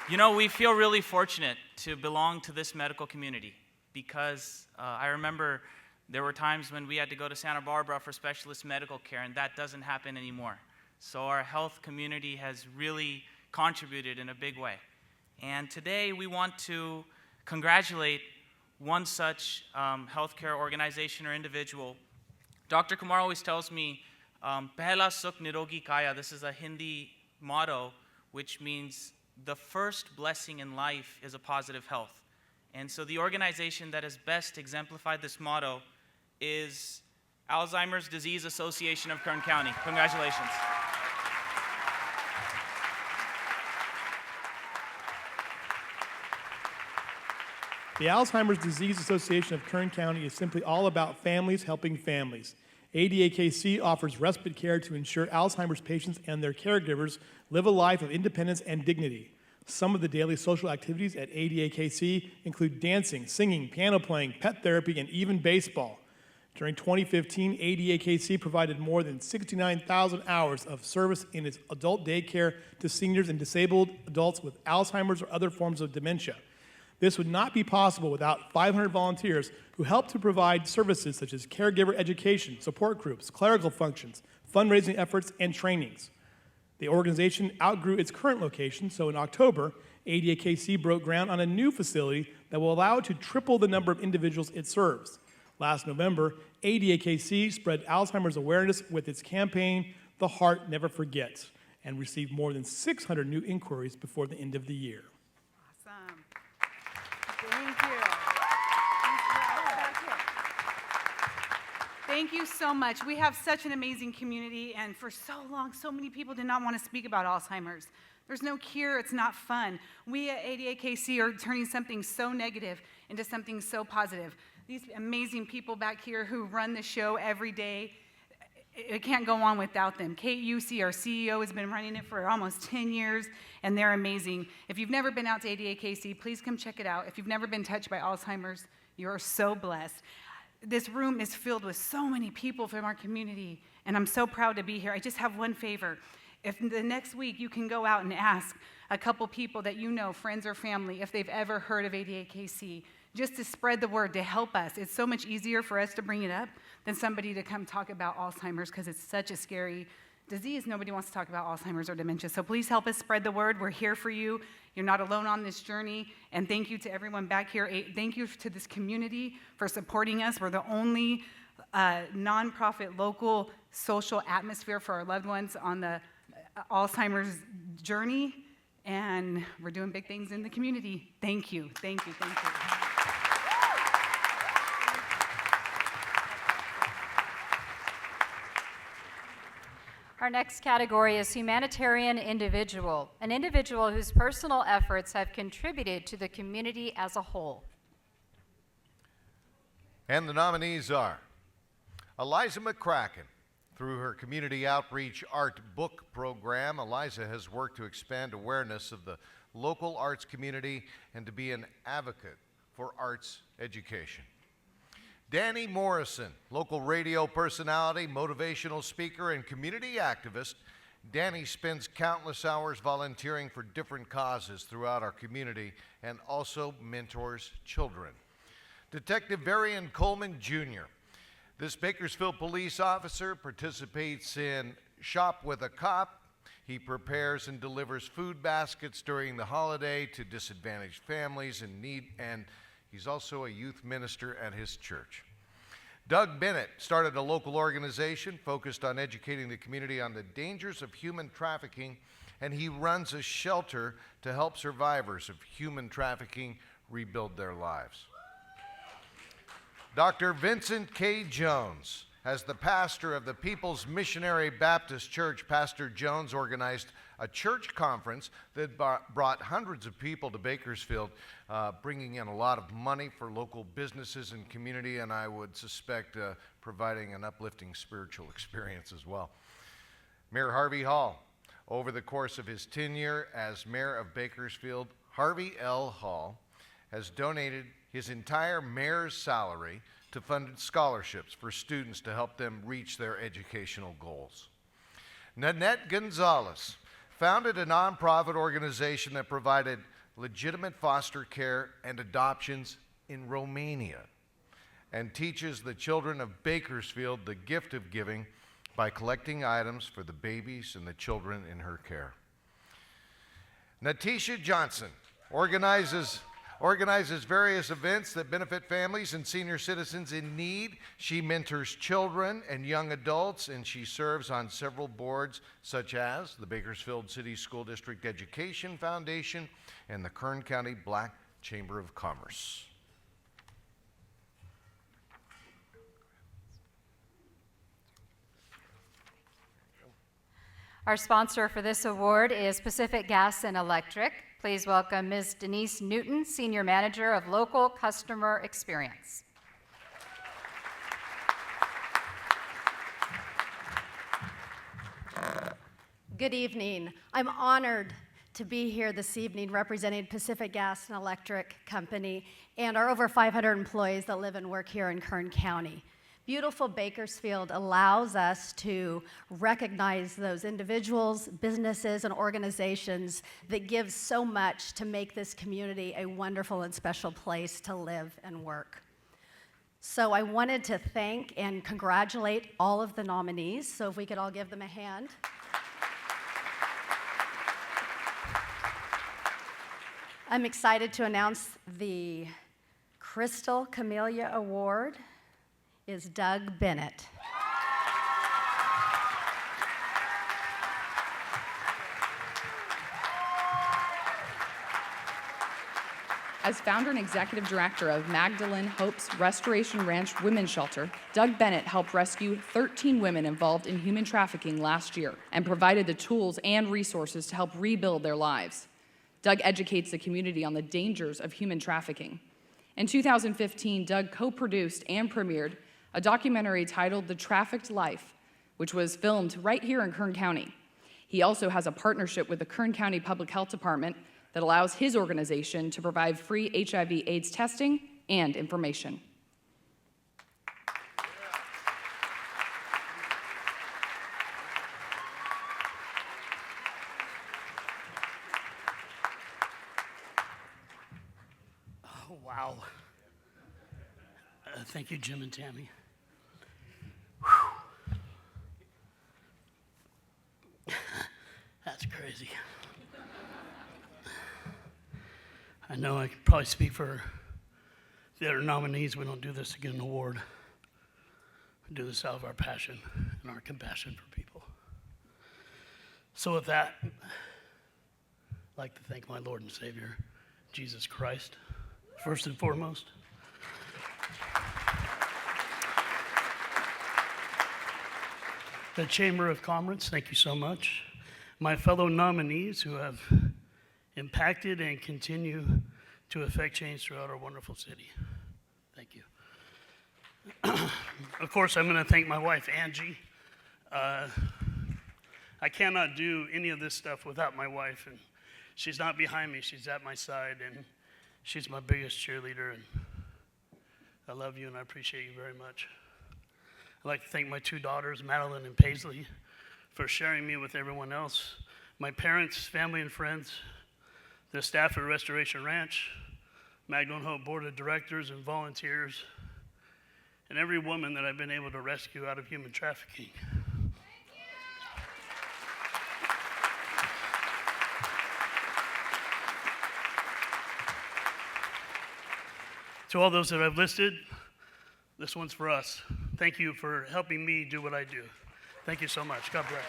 You know, we feel really fortunate to belong to this medical community because I remember there were times when we had to go to Santa Barbara for specialist medical care, and that doesn't happen anymore. So our health community has really contributed in a big way. And today we want to congratulate one such healthcare organization or individual. Dr. Kumar always tells me, Pehla Sukh Nirogi Kaya. This is a Hindi motto, which means the first blessing in life is a positive health. And so the organization that has best exemplified this motto is Alzheimer's Disease Association of Kern County. Congratulations. The Alzheimer's Disease Association of Kern County is simply all about families helping families. ADAKC offers respite care to ensure Alzheimer's patients and their caregivers live a life of independence and dignity. Some of the daily social activities at ADAKC include dancing, singing, piano playing, pet therapy, and even baseball. During 2015, ADAKC provided more than 69,000 hours of service in its adult daycare to seniors and disabled adults with Alzheimer's or other forms of dementia. This would not be possible without 500 volunteers who help to provide services such as caregiver education, support groups, clerical functions, fundraising efforts, and trainings. The organization outgrew its current location, so in October, ADAKC broke ground on a new facility that will allow it to triple the number of individuals it serves. Last November, ADAKC spread Alzheimer's awareness with its campaign, The Heart Never Forgets, and received more than 600 new inquiries before the end of the year. Awesome. Thank you. Thank you so much. We have such an amazing community, and for so long, so many people did not want to speak about Alzheimer's. There's no cure, it's not fun. We at ADAKC are turning something so negative into something so positive. These amazing people back here who run the show every day, it can't go on without them. Kate Usey, our CEO, has been running it for almost 10 years, and they're amazing. If you've never been out to ADAKC, please come check it out. If you've never been touched by Alzheimer's, you are so blessed. This room is filled with so many people from our community, and I'm so proud to be here. I just have one favor. If the next week you can go out and ask a couple people that you know, friends or family, if they've ever heard of ADAKC, just to spread the word, to help us. It's so much easier for us to bring it up than somebody to come talk about Alzheimer's because it's such a scary disease. Nobody wants to talk about Alzheimer's or dementia. So please help us spread the word. We're here for you. You're not alone on this journey. And thank you to everyone back here. Thank you to this community for supporting us. We're the only nonprofit local social atmosphere for our loved ones on the Alzheimer's journey. And we're doing big things in the community. Thank you. Thank you. Thank you. Our next category is Humanitarian Individual, an individual whose personal efforts have contributed to the community as a whole. And the nominees are Eliza McCracken. Through her community outreach art book program, Eliza has worked to expand awareness of the local arts community and to be an advocate for arts education. Danny Morrison, local radio personality, motivational speaker, and community activist. Danny spends countless hours volunteering for different causes throughout our community and also mentors children. Detective Varian Coleman Jr. This Bakersfield police officer participates in Shop with a Cop. He prepares and delivers food baskets during the holiday to disadvantaged families in need, and he's also a youth minister at his church. Doug Bennett started a local organization focused on educating the community on the dangers of human trafficking, and he runs a shelter to help survivors of human trafficking rebuild their lives. Dr. Vincent K. Jones, as the pastor of the People's Missionary Baptist Church, Pastor Jones organized a church conference that brought hundreds of people to Bakersfield, bringing in a lot of money for local businesses and community, and I would suspect providing an uplifting spiritual experience as well. Mayor Harvey Hall, over the course of his tenure as mayor of Bakersfield, Harvey L. Hall has donated his entire mayor's salary to fund scholarships for students to help them reach their educational goals. Nanette Gonzalez founded a nonprofit organization that provided legitimate foster care and adoptions in Romania and teaches the children of Bakersfield the gift of giving by collecting items for the babies and the children in her care. Natisha Johnson organizes various events that benefit families and senior citizens in need. She mentors children and young adults, and she serves on several boards such as the Bakersfield City School District Education Foundation and the Kern County Black Chamber of Commerce. Our sponsor for this award is Pacific Gas and Electric. Please welcome Ms. Denise Newton, Senior Manager of Local Customer Experience. Good evening. I'm honored to be here this evening representing Pacific Gas and Electric Company and our over 500 employees that live and work here in Kern County. Beautiful Bakersfield allows us to recognize those individuals, businesses, and organizations that give so much to make this community a wonderful and special place to live and work. So I wanted to thank and congratulate all of the nominees, so if we could all give them a hand. I'm excited to announce the Crystal Camellia Award is Doug Bennett. As founder and executive director of Magdalene Hope's Restoration Ranch Women's Shelter, Doug Bennett helped rescue 13 women involved in human trafficking last year and provided the tools and resources to help rebuild their lives. Doug educates the community on the dangers of human trafficking. In 2015, Doug co-produced and premiered a documentary titled The Trafficked Life, which was filmed right here in Kern County. He also has a partnership with the Kern County Public Health Department that allows his organization to provide free HIV/AIDS testing and information. Oh, wow. Thank you, Jim and Tami. That's crazy. I know I could probably speak for the other nominees. We don't do this to get an award. We do this out of our passion and our compassion for people. So with that, I'd like to thank my Lord and Savior, Jesus Christ, first and foremost. The Chamber of Commerce, thank you so much. My fellow nominees who have impacted and continue to affect change throughout our wonderful city. Thank you. Of course, I'm going to thank my wife, Angie. I cannot do any of this stuff without my wife, and she's not behind me, she's at my side, and she's my biggest cheerleader, and I love you and I appreciate you very much. I'd like to thank my two daughters, Madeline and Paisley, for sharing me with everyone else, my parents, family, and friends, the staff at Restoration Ranch, Magdalene Hope Board of Directors and volunteers, and every woman that I've been able to rescue out of human trafficking. To all those that I've listed, this one's for us. Thank you for helping me do what I do. Thank you so much. God bless.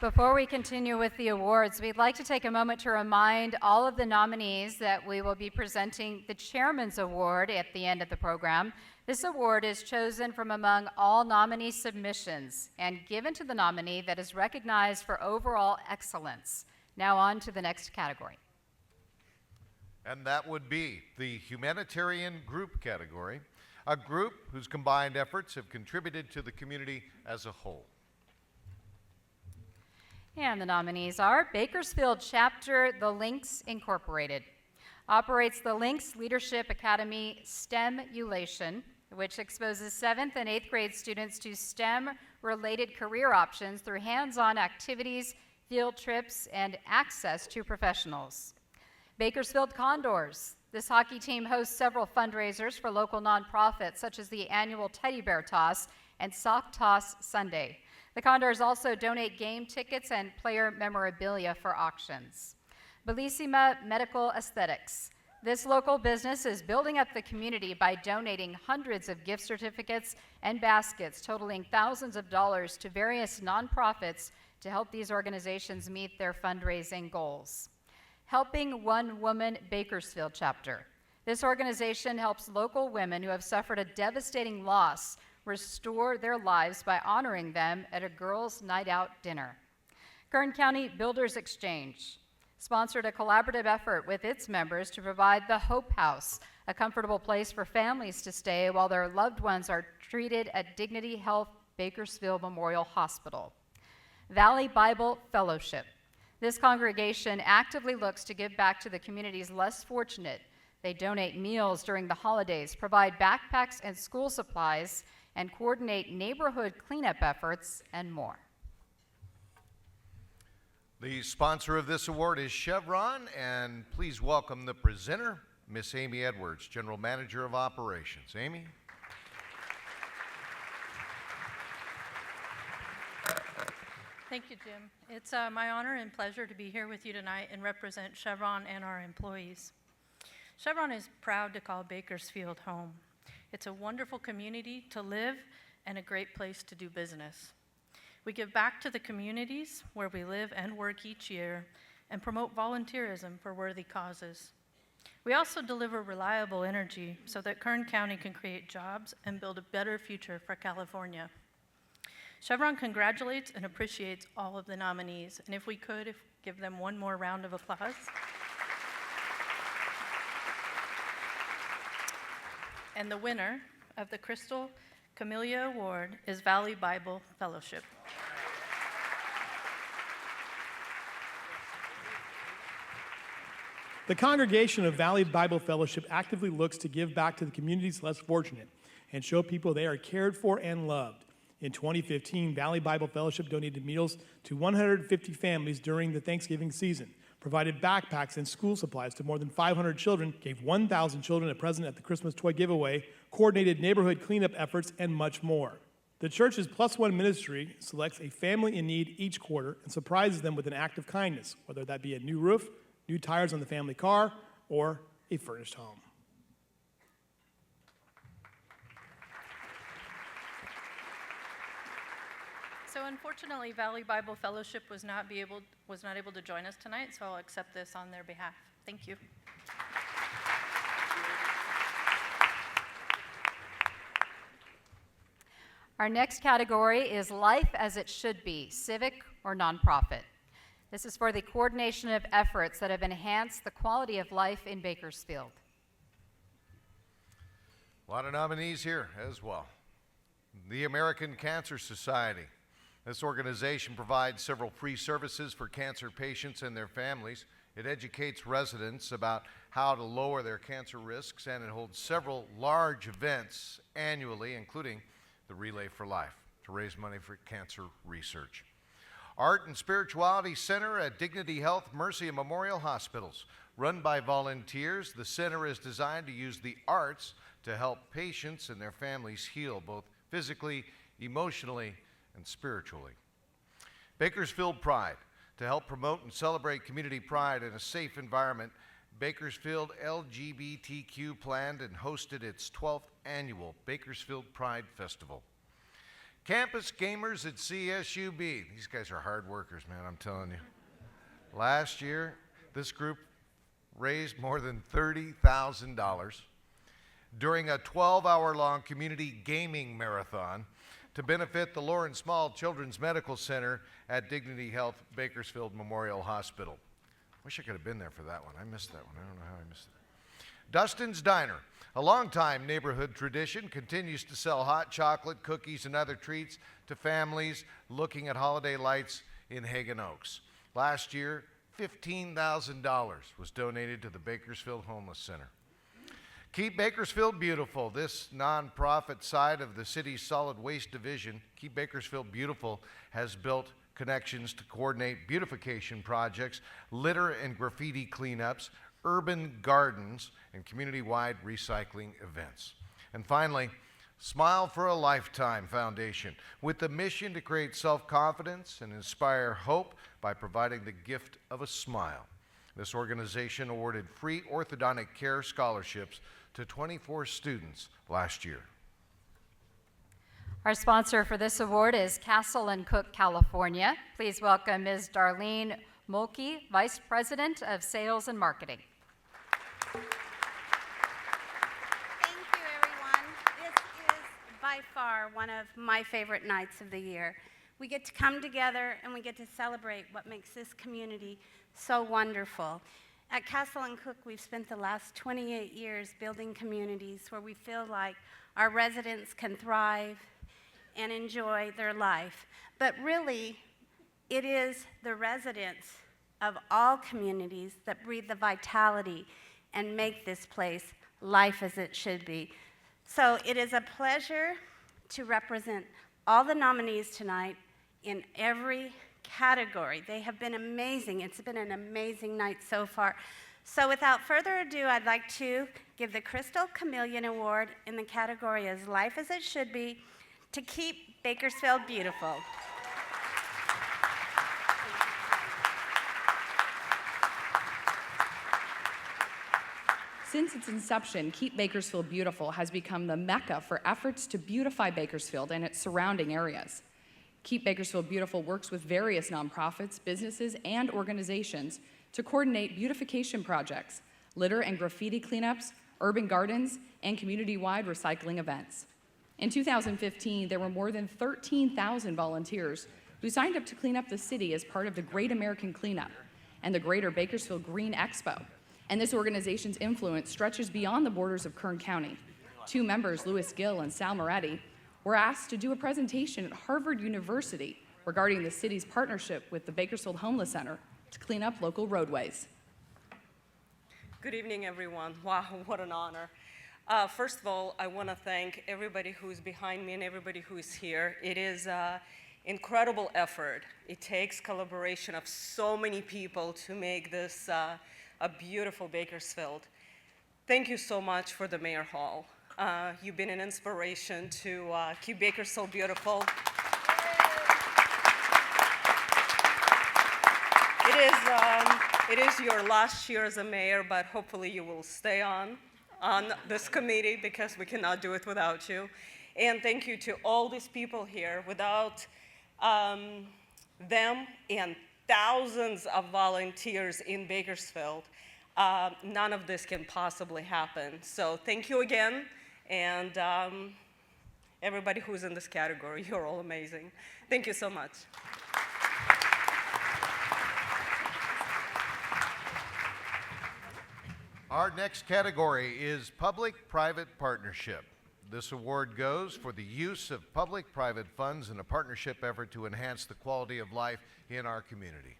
Before we continue with the awards, we'd like to take a moment to remind all of the nominees that we will be presenting the Chairman's Award at the end of the program. This award is chosen from among all nominee submissions and given to the nominee that is recognized for overall excellence. Now on to the next category. And that would be the Humanitarian Group category, a group whose combined efforts have contributed to the community as a whole. And the nominees are Bakersfield Chapter, The Links Incorporated. Operates the Links Leadership Academy STEMulation, which exposes 7th and 8th grade students to STEM-related career options through hands-on activities, field trips, and access to professionals. Bakersfield Condors. This hockey team hosts several fundraisers for local nonprofits, such as the annual Teddy Bear Toss and Sock Toss Sunday. The Condors also donate game tickets and player memorabilia for auctions. Bellissima Medical Aesthetics. This local business is building up the community by donating hundreds of gift certificates and baskets totaling thousands of dollars to various nonprofits to help these organizations meet their fundraising goals. Helping One Woman Bakersfield Chapter. This organization helps local women who have suffered a devastating loss restore their lives by honoring them at a girls' night out dinner. Kern County Builders Exchange sponsored a collaborative effort with its members to provide the Hope House, a comfortable place for families to stay while their loved ones are treated at Dignity Health Bakersfield Memorial Hospital. Valley Bible Fellowship. This congregation actively looks to give back to the communities less fortunate. They donate meals during the holidays, provide backpacks and school supplies, and coordinate neighborhood cleanup efforts, and more. The sponsor of this award is Chevron, and please welcome the presenter, Miss Amy Edwards, General Manager of Operations. Amy? Thank you, Jim. It's my honor and pleasure to be here with you tonight and represent Chevron and our employees. Chevron is proud to call Bakersfield home. It's a wonderful community to live and a great place to do business. We give back to the communities where we live and work each year and promote volunteerism for worthy causes. We also deliver reliable energy so that Kern County can create jobs and build a better future for California. Chevron congratulates and appreciates all of the nominees, and if we could, give them one more round of applause. And the winner of the Crystal Camellia Award is Valley Bible Fellowship. The congregation of Valley Bible Fellowship actively looks to give back to the communities less fortunate and show people they are cared for and loved. In 2015, Valley Bible Fellowship donated meals to 150 families during the Thanksgiving season, provided backpacks and school supplies to more than 500 children, gave 1,000 children a present at the Christmas toy giveaway, coordinated neighborhood cleanup efforts, and much more. The church's Plus One ministry selects a family in need each quarter and surprises them with an act of kindness, whether that be a new roof, new tires on the family car, or a furnished home. So unfortunately, Valley Bible Fellowship was not able to join us tonight, so I'll accept this on their behalf. Thank you. Our next category is Life as It Should Be, Civic or Nonprofit. This is for the coordination of efforts that have enhanced the quality of life in Bakersfield. A lot of nominees here as well. The American Cancer Society. This organization provides several free services for cancer patients and their families. It educates residents about how to lower their cancer risks, and it holds several large events annually, including the Relay for Life, to raise money for cancer research. Art and Spirituality Center at Dignity Health, Mercy, and Memorial Hospitals. Run by volunteers, the center is designed to use the arts to help patients and their families heal both physically, emotionally, and spiritually. Bakersfield Pride, to help promote and celebrate community pride in a safe environment, Bakersfield LGBTQ planned and hosted its 12th annual Bakersfield Pride Festival. Campus Gamers at CSUB. These guys are hard workers, man, I'm telling you. Last year, this group raised more than $30,000 during a 12-hour-long community gaming marathon to benefit the Lauren Small Children's Medical Center at Dignity Health Bakersfield Memorial Hospital. Wish I could have been there for that one. I missed that one. I don't know how I missed it. Dustin's Diner, a longtime neighborhood tradition, continues to sell hot chocolate, cookies, and other treats to families looking at holiday lights in Hagen Oaks. Last year, $15,000 was donated to the Bakersfield Homeless Center. Keep Bakersfield Beautiful, this nonprofit side of the city's solid waste division, Keep Bakersfield Beautiful, has built connections to coordinate beautification projects, litter and graffiti cleanups, urban gardens, and community-wide recycling events. And finally, Smile for a Lifetime Foundation, with the mission to create self-confidence and inspire hope by providing the gift of a smile. This organization awarded free orthodontic care scholarships to 24 students last year. Our sponsor for this award is Castle and Cook, California. Please welcome Ms. Darlene Mlcoch, Vice President of Sales and Marketing. Thank you, everyone. This is by far one of my favorite nights of the year. We get to come together and we get to celebrate what makes this community so wonderful. At Castle and Cook, we've spent the last 28 years building communities where we feel like our residents can thrive and enjoy their life. But really, it is the residents of all communities that breathe the vitality and make this place life as it should be. So it is a pleasure to represent all the nominees tonight in every category. They have been amazing. It's been an amazing night so far. So without further ado, I'd like to give the Crystal Chameleon Award in the category as Life as It Should Be to Keep Bakersfield Beautiful. Since its inception, Keep Bakersfield Beautiful has become the mecca for efforts to beautify Bakersfield and its surrounding areas. Keep Bakersfield Beautiful works with various nonprofits, businesses, and organizations to coordinate beautification projects, litter and graffiti cleanups, urban gardens, and community-wide recycling events. In 2015, there were more than 13,000 volunteers who signed up to clean up the city as part of the Great American Cleanup and the Greater Bakersfield Green Expo. And this organization's influence stretches beyond the borders of Kern County. Two members, Louis Gill and Sal Moretti, were asked to do a presentation at Harvard University regarding the city's partnership with the Bakersfield Homeless Center to clean up local roadways. Good evening, everyone. Wow, what an honor. First of all, I want to thank everybody who's behind me and everybody who is here. It is an incredible effort. It takes collaboration of so many people to make this a beautiful Bakersfield. Thank you so much for the Mayor Hall. You've been an inspiration to keep Bakersfield beautiful. It is your last year as a mayor, but hopefully you will stay on this committee because we cannot do it without you. And thank you to all these people here. Without them and thousands of volunteers in Bakersfield, none of this can possibly happen. So thank you again, and everybody who's in this category, you're all amazing. Thank you so much. Our next category is Public-Private Partnership. This award goes for the use of public-private funds in a partnership effort to enhance the quality of life in our community.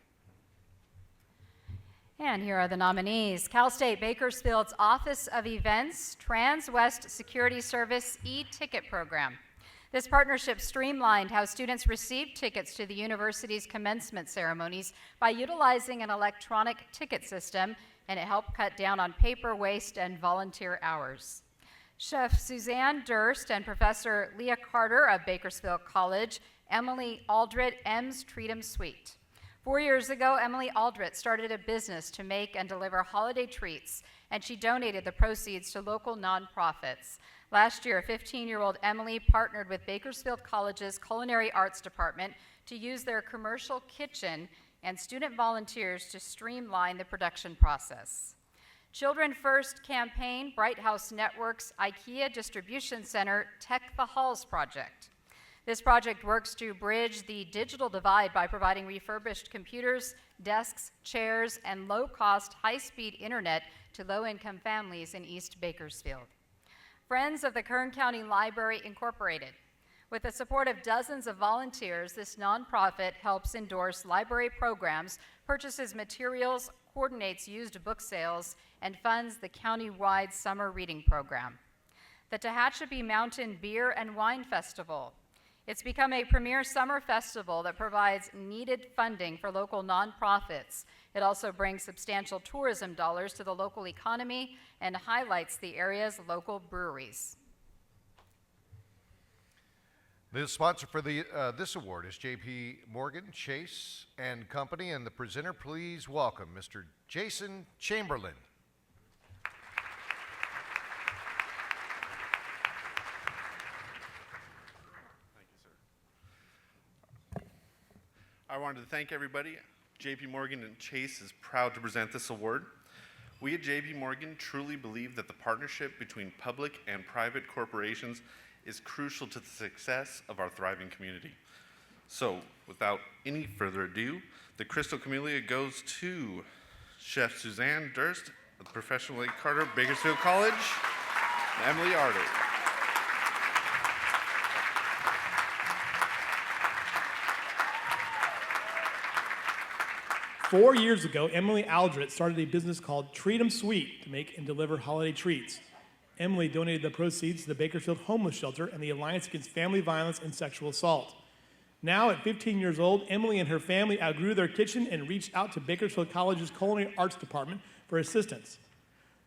And here are the nominees. Cal State Bakersfield's Office of Events Trans-West Security Service e-ticket program. This partnership streamlined how students received tickets to the university's commencement ceremonies by utilizing an electronic ticket system, and it helped cut down on paper waste and volunteer hours. Chef Suzanne Durst and Professor Leah Carter of Bakersfield College, Emily Aldrett M's Treat 'em Sweet. 4 years ago, Emily Aldrett started a business to make and deliver holiday treats, and she donated the proceeds to local nonprofits. Last year, 15-year-old Emily partnered with Bakersfield College's Culinary Arts Department to use their commercial kitchen and student volunteers to streamline the production process. Children First campaign, Bright House Network's IKEA Distribution Center Tech the Halls project. This project works to bridge the digital divide by providing refurbished computers, desks, chairs, and low-cost, high-speed internet to low-income families in East Bakersfield. Friends of the Kern County Library Incorporated. With the support of dozens of volunteers, this nonprofit helps endorse library programs, purchases materials, coordinates used book sales, and funds the county-wide summer reading program. The Tehachapi Mountain Beer and Wine Festival. It's become a premier summer festival that provides needed funding for local nonprofits. It also brings substantial tourism dollars to the local economy and highlights the area's local breweries. The sponsor for this award is J.P. Morgan, Chase and Company, and the presenter, please welcome Mr. Jason Chamberlain. I wanted to thank everybody. J.P. Morgan and Chase is proud to present this award. We at J.P. Morgan truly believe that the partnership between public and private corporations is crucial to the success of our thriving community. So, without any further ado, the Crystal Camellia goes to Chef Suzanne Durst of the Professional Lake Carter, Bakersfield College, and Emily Aldrett. 4 years ago, Emily Aldrett started a business called Treat 'em Sweet to make and deliver holiday treats. Emily donated the proceeds to the Bakersfield Homeless Shelter and the Alliance Against Family Violence and Sexual Assault. Now, at 15 years old, Emily and her family outgrew their kitchen and reached out to Bakersfield College's Culinary Arts Department for assistance.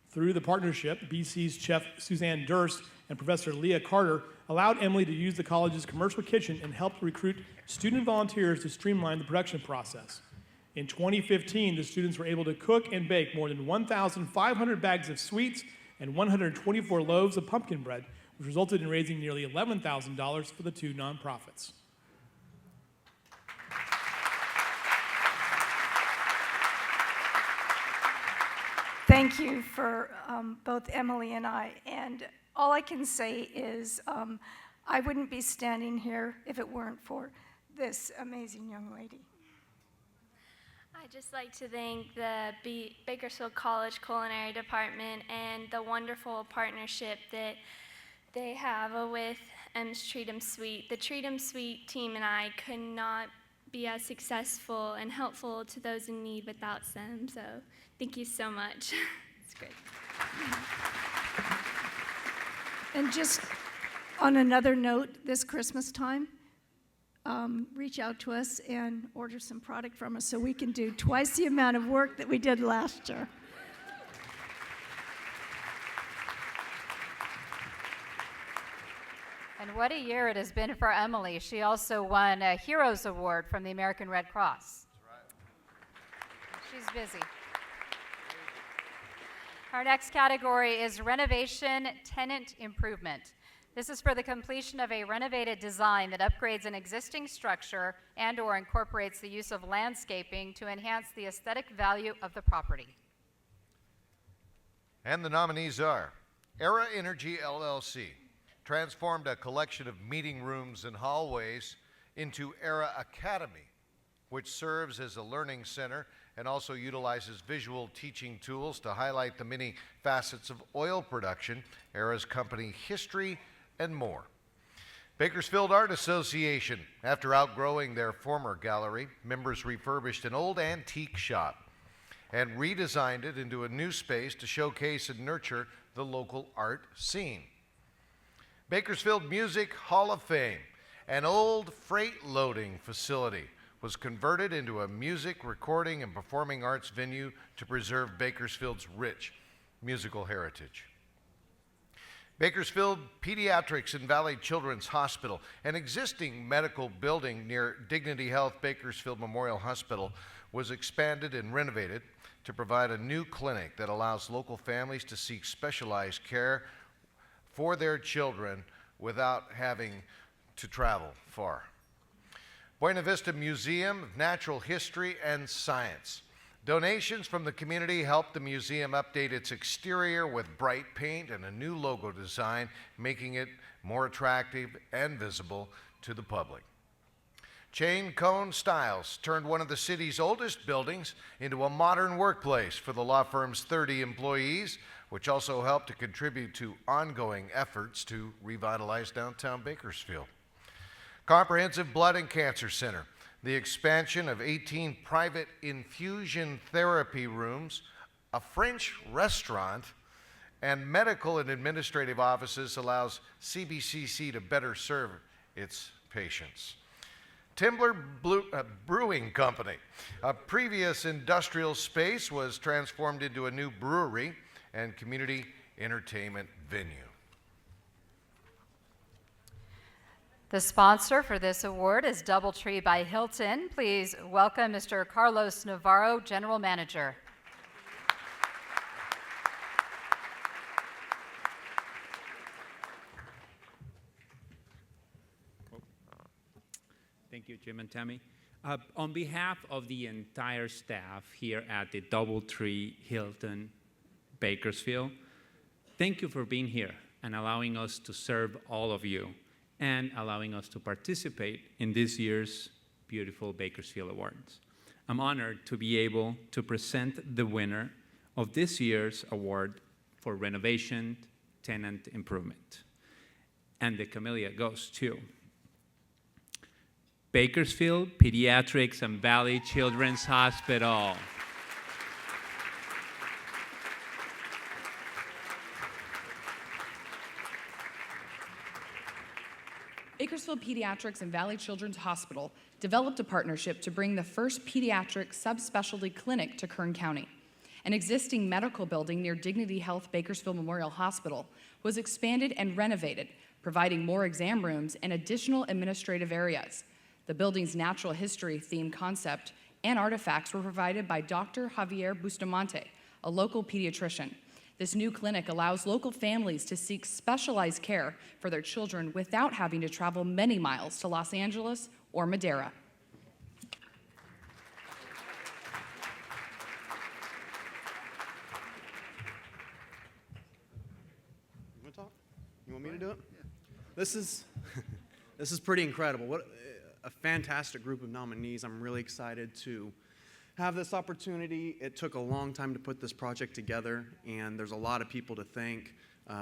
Through the partnership, BC's Chef Suzanne Durst and Professor Leah Carter allowed Emily to use the college's commercial kitchen and helped recruit student volunteers to streamline the production process. In 2015, the students were able to cook and bake more than 1,500 bags of sweets and 124 loaves of pumpkin bread, which resulted in raising nearly $11,000 for the two nonprofits. Thank you for both Emily and I. And all I can say is I wouldn't be standing here if it weren't for this amazing young lady. I'd just like to thank the Bakersfield College Culinary Department and the wonderful partnership that they have with M's Treat 'em Sweet. The Treat 'em Sweet team and I could not be as successful and helpful to those in need without them, so thank you so much. It's great. And just on another note, this Christmas time, reach out to us and order some product from us so we can do twice the amount of work that we did last year. And what a year it has been for Emily. She also won a Heroes Award from the American Red Cross. She's busy. Our next category is Renovation Tenant Improvement. This is for the completion of a renovated design that upgrades an existing structure and/or incorporates the use of landscaping to enhance the aesthetic value of the property. And the nominees are Era Energy LLC, transformed a collection of meeting rooms and hallways into Era Academy, which serves as a learning center and also utilizes visual teaching tools to highlight the many facets of oil production, Era's company history, and more. Bakersfield Art Association. After outgrowing their former gallery, members refurbished an old antique shop and redesigned it into a new space to showcase and nurture the local art scene. Bakersfield Music Hall of Fame, an old freight loading facility, was converted into a music, recording, and performing arts venue to preserve Bakersfield's rich musical heritage. Bakersfield Pediatrics and Valley Children's Hospital, an existing medical building near Dignity Health Bakersfield Memorial Hospital, was expanded and renovated to provide a new clinic that allows local families to seek specialized care for their children without having to travel far. Buena Vista Museum of Natural History and Science. Donations from the community helped the museum update its exterior with bright paint and a new logo design, making it more attractive and visible to the public. Chain Cone Styles turned one of the city's oldest buildings into a modern workplace for the law firm's 30 employees, which also helped to contribute to ongoing efforts to revitalize downtown Bakersfield. Comprehensive Blood and Cancer Center, the expansion of 18 private infusion therapy rooms, a French restaurant, and medical and administrative offices allows CBCC to better serve its patients. Timber Brewing Company, a previous industrial space, was transformed into a new brewery and community entertainment venue. The sponsor for this award is DoubleTree by Hilton. Please welcome Mr. Carlos Navarro, General Manager. Thank you, Jim and Tami. On behalf of the entire staff here at the DoubleTree Hilton Bakersfield, thank you for being here and allowing us to serve all of you and allowing us to participate in this year's Beautiful Bakersfield Awards. I'm honored to be able to present the winner of this year's award for Renovation Tenant Improvement. And the camellia goes to Bakersfield Pediatrics and Valley Children's Hospital. Bakersfield Pediatrics and Valley Children's Hospital developed a partnership to bring the first pediatric subspecialty clinic to Kern County. An existing medical building near Dignity Health Bakersfield Memorial Hospital was expanded and renovated, providing more exam rooms and additional administrative areas. The building's natural history themed concept and artifacts were provided by Dr. Javier Bustamante, a local pediatrician. This new clinic allows local families to seek specialized care for their children without having to travel many miles to Los Angeles or Madera. You want to talk? You want me to do it? Yeah. This is pretty incredible. What a fantastic group of nominees. I'm really excited to have this opportunity. It took a long time to put this project together, and there's a lot of people to thank.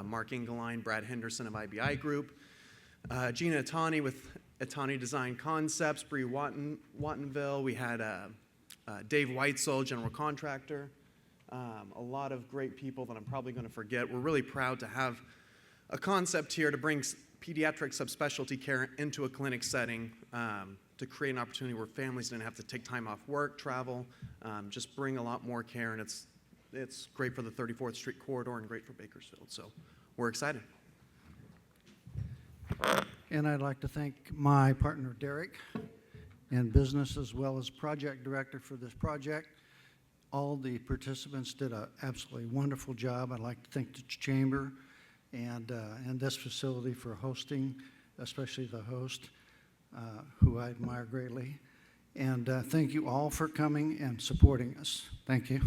Mark Engeline, Brad Henderson of IBI Group, Gina Atani with Atani Design Concepts, Bree Wattenville. We had Dave Whitesell, general contractor. A lot of great people that I'm probably going to forget. We're really proud to have a concept here to bring pediatric subspecialty care into a clinic setting, to create an opportunity where families didn't have to take time off work, travel, just bring a lot more care, and it's great for the 34th Street corridor and great for Bakersfield, so we're excited. And I'd like to thank my partner Derek in business as well as project director for this project. All the participants did an absolutely wonderful job. I'd like to thank the chamber and this facility for hosting, especially the host, who I admire greatly. And thank you all for coming and supporting us. Thank you.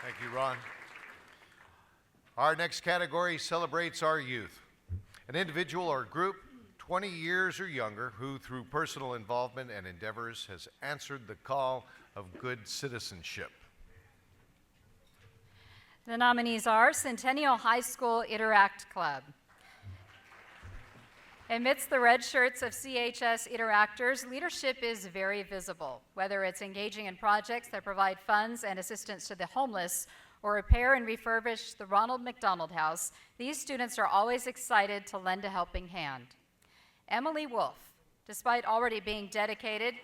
Thank you, Ron. Our next category celebrates our youth. An individual or group 20 years or younger who, through personal involvement and endeavors, has answered the call of good citizenship. The nominees are Centennial High School Interact Club. Amidst the red shirts of CHS Interactors, leadership is very visible, whether it's engaging in projects that provide funds and assistance to the homeless or repair and refurbish the Ronald McDonald House, these students are always excited to lend a helping hand. Emily Wolf, despite already being dedicated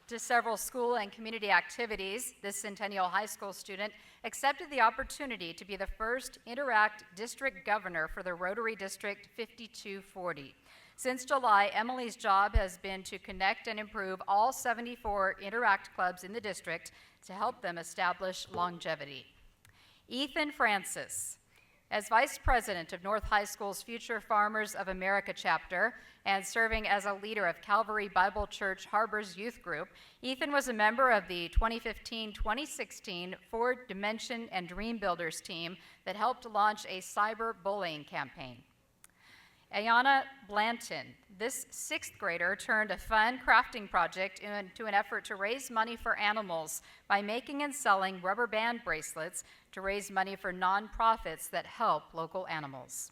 to several school and community activities, this Centennial High School student accepted the opportunity to be the first Interact District Governor for the Rotary District 5240. Since July, Emily's job has been to connect and improve all 74 Interact clubs in the district to help them establish longevity. Ethan Francis, as Vice President of North High School's Future Farmers of America chapter and serving as a leader of Calvary Bible Church Harbor's youth group, Ethan was a member of the 2015-2016 Ford Dimension and Dream Builders team that helped launch a cyber-bullying campaign. Ayana Blanton, this sixth grader turned a fun crafting project into an effort to raise money for animals by making and selling rubber band bracelets to raise money for nonprofits that help local animals.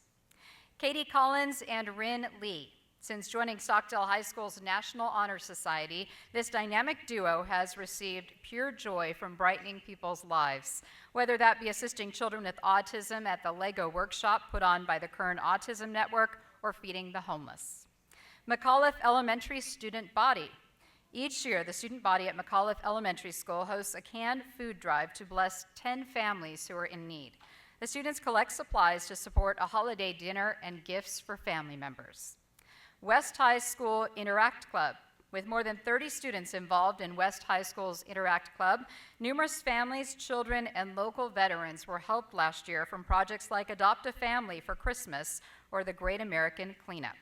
Katie Collins and Rin Lee. Since joining Stockdale High School's National Honor Society, this dynamic duo has received pure joy from brightening people's lives, whether that be assisting children with autism at the Lego workshop put on by the Kern Autism Network or feeding the homeless. McAuliffe Elementary Student Body. Each year, the student body at McAuliffe Elementary School hosts a canned food drive to bless 10 families who are in need. The students collect supplies to support a holiday dinner and gifts for family members. West High School Interact Club. With more than 30 students involved in West High School's Interact Club, numerous families, children, and local veterans were helped last year from projects like Adopt a Family for Christmas or the Great American Cleanup.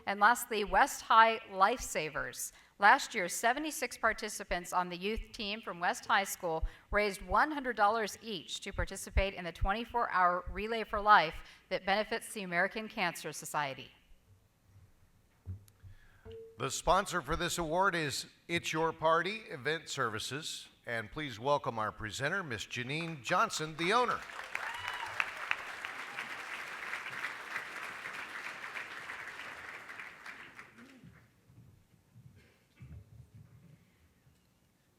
And lastly, West High Lifesavers. Last year, 76 participants on the youth team from West High School raised $100 each to participate in the 24-hour Relay for Life that benefits the American Cancer Society. The sponsor for this award is It's Your Party Event Services. And please welcome our presenter, Miss Janine Johnson, the owner.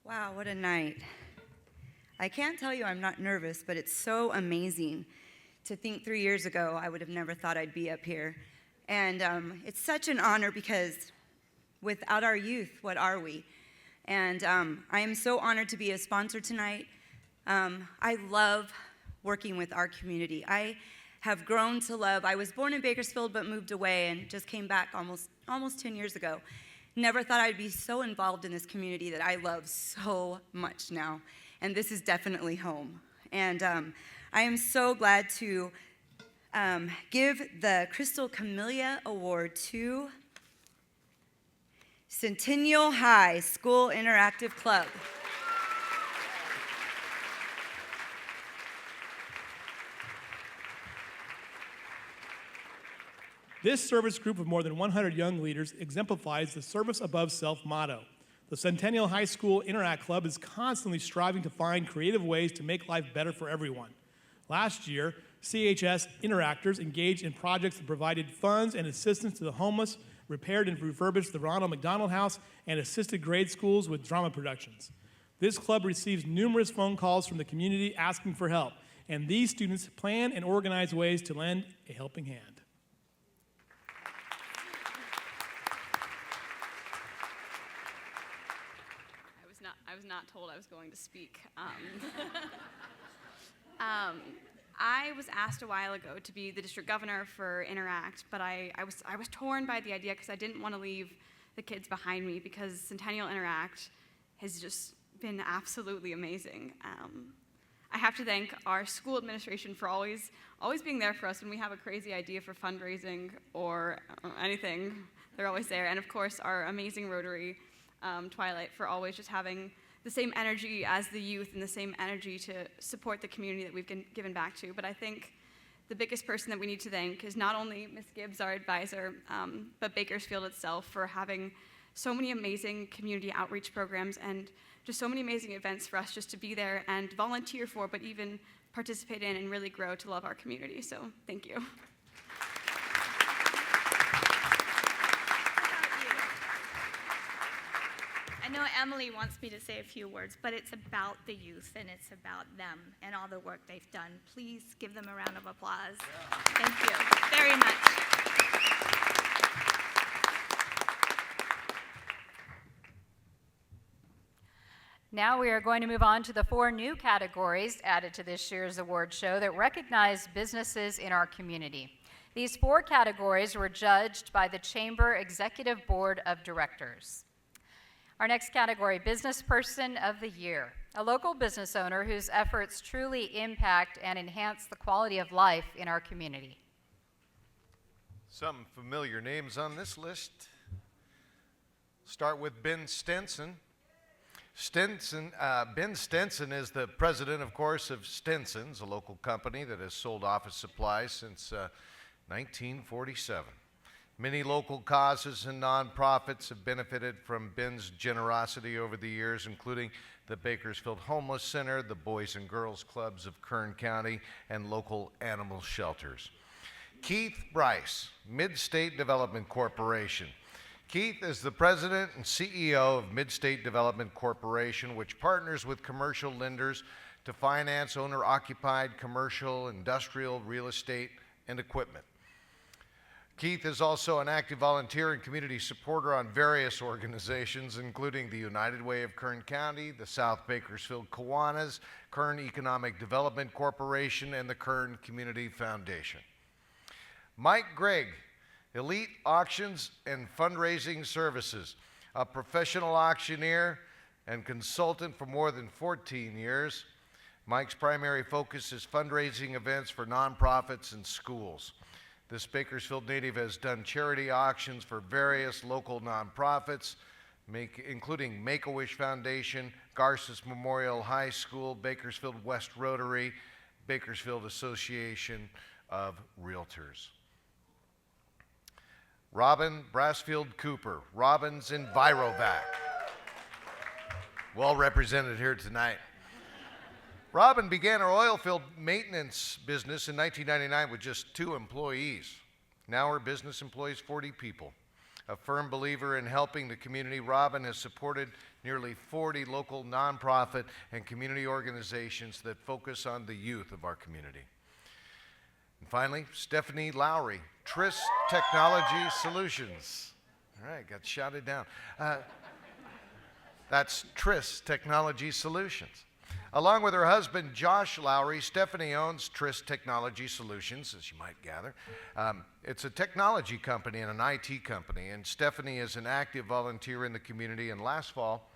Wow, what a night. I can't tell you I'm not nervous, but it's so amazing to think 3 years ago I would have never thought I'd be up here. And it's such an honor because without our youth, what are we? And I am so honored to be a sponsor tonight. I love working with our community. I have grown to love, I was born in Bakersfield but moved away and just came back almost 10 years ago. Never thought I'd be so involved in this community that I love so much now. And this is definitely home. And I am so glad to give the Crystal Camellia Award to Centennial High School Interactive Club. This service group of more than 100 young leaders exemplifies the service above self motto. The Centennial High School Interact Club is constantly striving to find creative ways to make life better for everyone. Last year, CHS Interactors engaged in projects that provided funds and assistance to the homeless, repaired and refurbished the Ronald McDonald House, and assisted grade schools with drama productions. This club receives numerous phone calls from the community asking for help, and these students plan and organize ways to lend a helping hand. I was not told I was going to speak. I was asked a while ago to be the district governor for Interact, but I was torn by the idea because I didn't want to leave the kids behind me because Centennial Interact has just been absolutely amazing. I have to thank our school administration for always being there for us when we have a crazy idea for fundraising or anything. They're always there. And of course, our amazing Rotary, Twilight, for always just having the same energy as the youth and the same energy to support the community that we've given back to. But I think the biggest person that we need to thank is not only Ms. Gibbs, our advisor, but Bakersfield itself for having so many amazing community outreach programs and just so many amazing events for us just to be there and volunteer for, but even participate in and really grow to love our community. So thank you. I know know Emily wants me to say a few words, but it's about the youth and it's about them and all the work they've done. Please give them a round of applause. Thank you very much. Now we are going to move on to the 4 new categories added to this year's award show that recognize businesses in our community. These 4 categories were judged by the Chamber Executive Board of Directors. Our next category, Business Person of the Year, a local business owner whose efforts truly impact and enhance the quality of life in our community. Some familiar names on this list. Start with Ben Stenson. Ben Stenson is the president, of course, of Stenson's, a local company that has sold office supplies since 1947. Many local causes and nonprofits have benefited from Ben's generosity over the years, including the Bakersfield Homeless Center, the Boys and Girls Clubs of Kern County, and local animal shelters. Keith Bryce, Mid-State Development Corporation. Keith is the president and CEO of Mid-State Development Corporation, which partners with commercial lenders to finance owner-occupied commercial, industrial, real estate, and equipment. Keith is also an active volunteer and community supporter on various organizations, including the United Way of Kern County, the South Bakersfield Kiwanis, Kern Economic Development Corporation, and the Kern Community Foundation. Mike Gregg, Elite Auctions and Fundraising Services, a professional auctioneer and consultant for more than 14 years. Mike's primary focus is fundraising events for nonprofits and schools. This Bakersfield native has done charity auctions for various local nonprofits, including Make-A-Wish Foundation, Garces Memorial High School, Bakersfield West Rotary, Bakersfield Association of Realtors. Robin Brassfield Cooper. Robin's Envirovac. Well represented here tonight. Robin began her oil field maintenance business in 1999 with just 2 employees. Now her business employs 40 people. A firm believer in helping the community, Robin has supported nearly 40 local nonprofit and community organizations that focus on the youth of our community. And finally, Stephanie Lowry, Tris Technology Solutions. All right, got shouted down. That's Tris Technology Solutions. Along with her husband, Josh Lowry, Stephanie owns Tris Technology Solutions, as you might gather. It's a technology company and an IT company, and Stephanie is an active volunteer in the community. And last fall,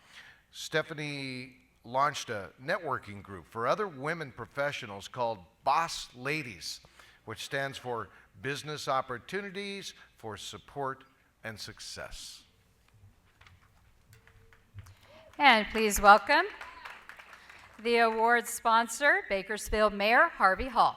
Stephanie launched a networking group for other women professionals called Boss Ladies, which stands for Business Opportunities for Support and Success. And please welcome the award sponsor, Bakersfield Mayor Harvey Hall.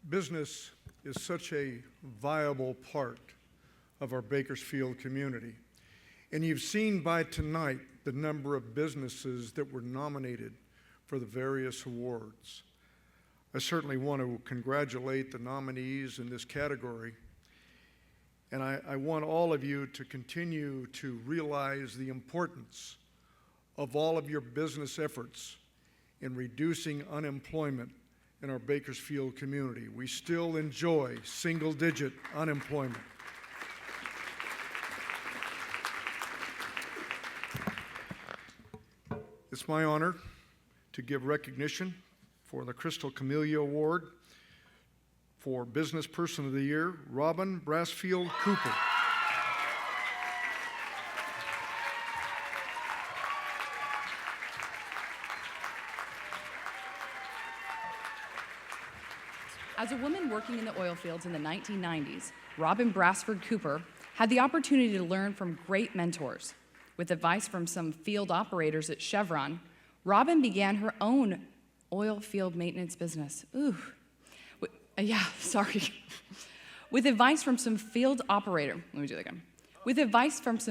Business is such a viable part of our Bakersfield community. And you've seen by tonight the number of businesses that were nominated for the various awards. I certainly want to congratulate the nominees in this category, and I want all of you to continue to realize the importance of all of your business efforts in reducing unemployment in our Bakersfield community. We still enjoy single-digit unemployment. It's my honor to give recognition for the Crystal Camellia Award for Business Person of the Year, Robin Brassfield Cooper. As a woman working in the oil fields in the 1990s, Robin Brassford Cooper had the opportunity to learn from great mentors. With advice from some field operators at Chevron, Robin began her own oil field maintenance business. With advice from some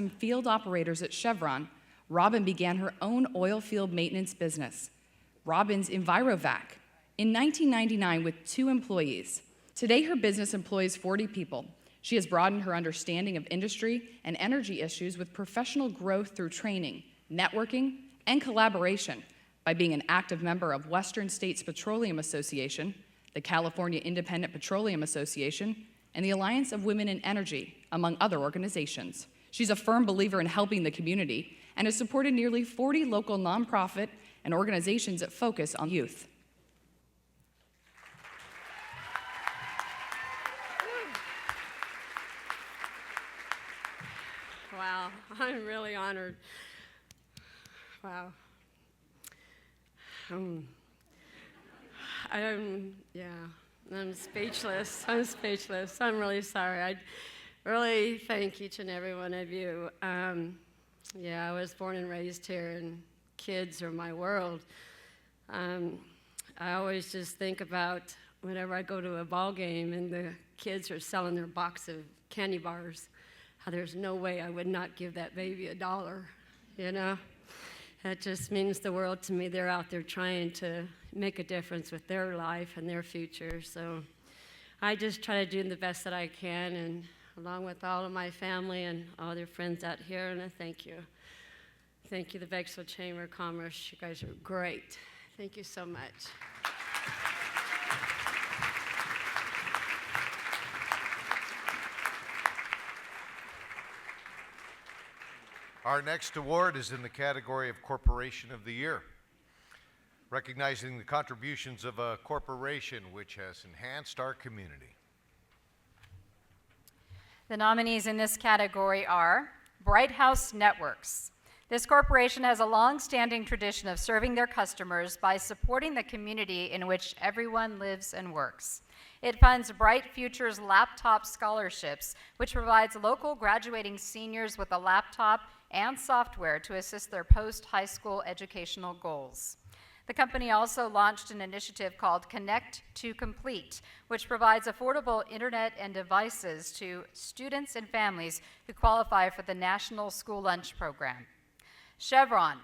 field operators at Chevron, Robin began her own oil field maintenance business. Robbins Envirovac, in 1999 with 2 employees. Today, her business employs 40 people. She has broadened her understanding of industry and energy issues with professional growth through training, networking, and collaboration by being an active member of Western States Petroleum Association, the California Independent Petroleum Association, and the Alliance of Women in Energy, among other organizations. She's a firm believer in helping the community and has supported nearly 40 local nonprofit and organizations that focus on youth. Wow, I'm really honored. Wow. I'm speechless. I'm speechless. I'm really sorry. I really thank each and every one of you. I was born and raised here, and kids are my world. I always just think about whenever I go to a ball game and the kids are selling their box of candy bars, how there's no way I would not give that baby $1, you know? That just means the world to me. They're out there trying to make a difference with their life and their future. So I just try to do the best that I can, and along with all of my family and all their friends out here, and I thank you. Thank you, the Bakersfield Chamber of Commerce. You guys are great. Thank you so much. Our next award is in the category of Corporation of the Year, recognizing the contributions of a corporation which has enhanced our community. The nominees in this category are Bright House Networks. This corporation has a long-standing tradition of serving their customers by supporting the community in which everyone lives and works. It funds Bright Futures laptop scholarships, which provides local graduating seniors with a laptop and software to assist their post-high school educational goals. The company also launched an initiative called Connect to Complete, which provides affordable internet and devices to students and families who qualify for the National School Lunch Program. Chevron.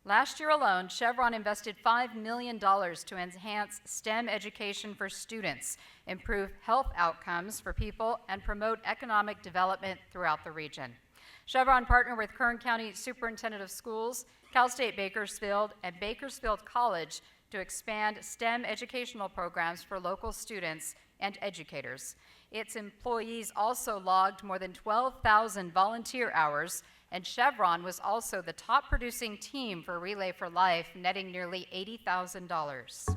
Last year alone, Chevron invested $5 million to enhance STEM education for students, improve health outcomes for people, and promote economic development throughout the region. Chevron partnered with Kern County Superintendent of Schools, Cal State Bakersfield, and Bakersfield College to expand STEM educational programs for local students and educators. Its employees also logged more than 12,000 volunteer hours, and Chevron was also the top producing team for Relay for Life, netting nearly $80,000.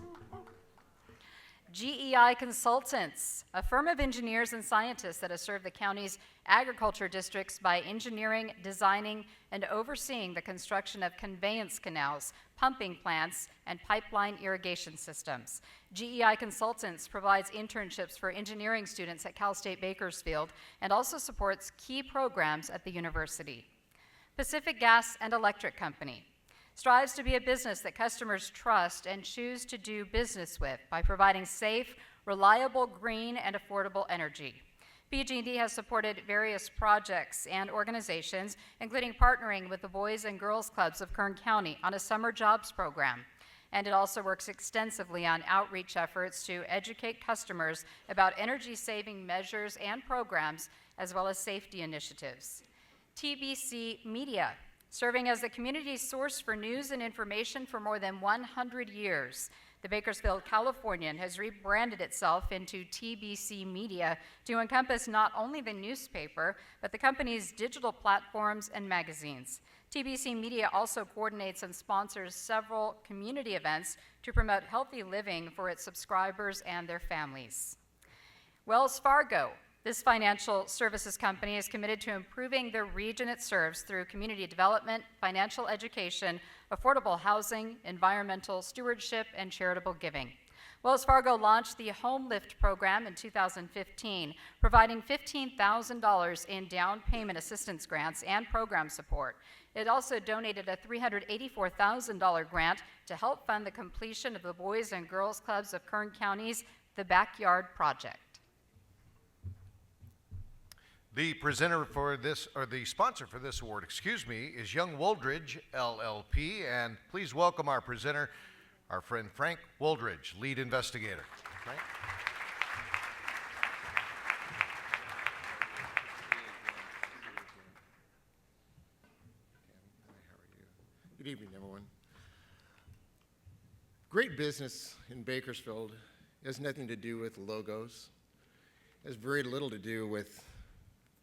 GEI Consultants, a firm of engineers and scientists that has served the county's agriculture districts by engineering, designing, and overseeing the construction of conveyance canals, pumping plants, and pipeline irrigation systems. GEI Consultants provides internships for engineering students at Cal State Bakersfield and also supports key programs at the university. Pacific Gas and Electric Company strives to be a business that customers trust and choose to do business with by providing safe, reliable, green, and affordable energy. PG&E has supported various projects and organizations, including partnering with the Boys and Girls Clubs of Kern County on a summer jobs program. And it also works extensively on outreach efforts to educate customers about energy-saving measures and programs, as well as safety initiatives. TBC Media, serving as the community's source for news and information for more than 100 years. The Bakersfield Californian has rebranded itself into TBC Media to encompass not only the newspaper, but the company's digital platforms and magazines. TBC Media also coordinates and sponsors several community events to promote healthy living for its subscribers and their families. Wells Fargo. This financial services company is committed to improving the region it serves through community development, financial education, affordable housing, environmental stewardship, and charitable giving. Wells Fargo launched the Home Lift program in 2015, providing $15,000 in down payment assistance grants and program support. It also donated a $384,000 grant to help fund the completion of the Boys and Girls Clubs of Kern County's The Backyard Project. The presenter for this, or the sponsor for this award, is Young Woldridge, LLP, and please welcome our presenter, our friend Frank Woldridge, lead investigator. Frank? Good evening, everyone. Great business in Bakersfield has nothing to do with logos. It has very little to do with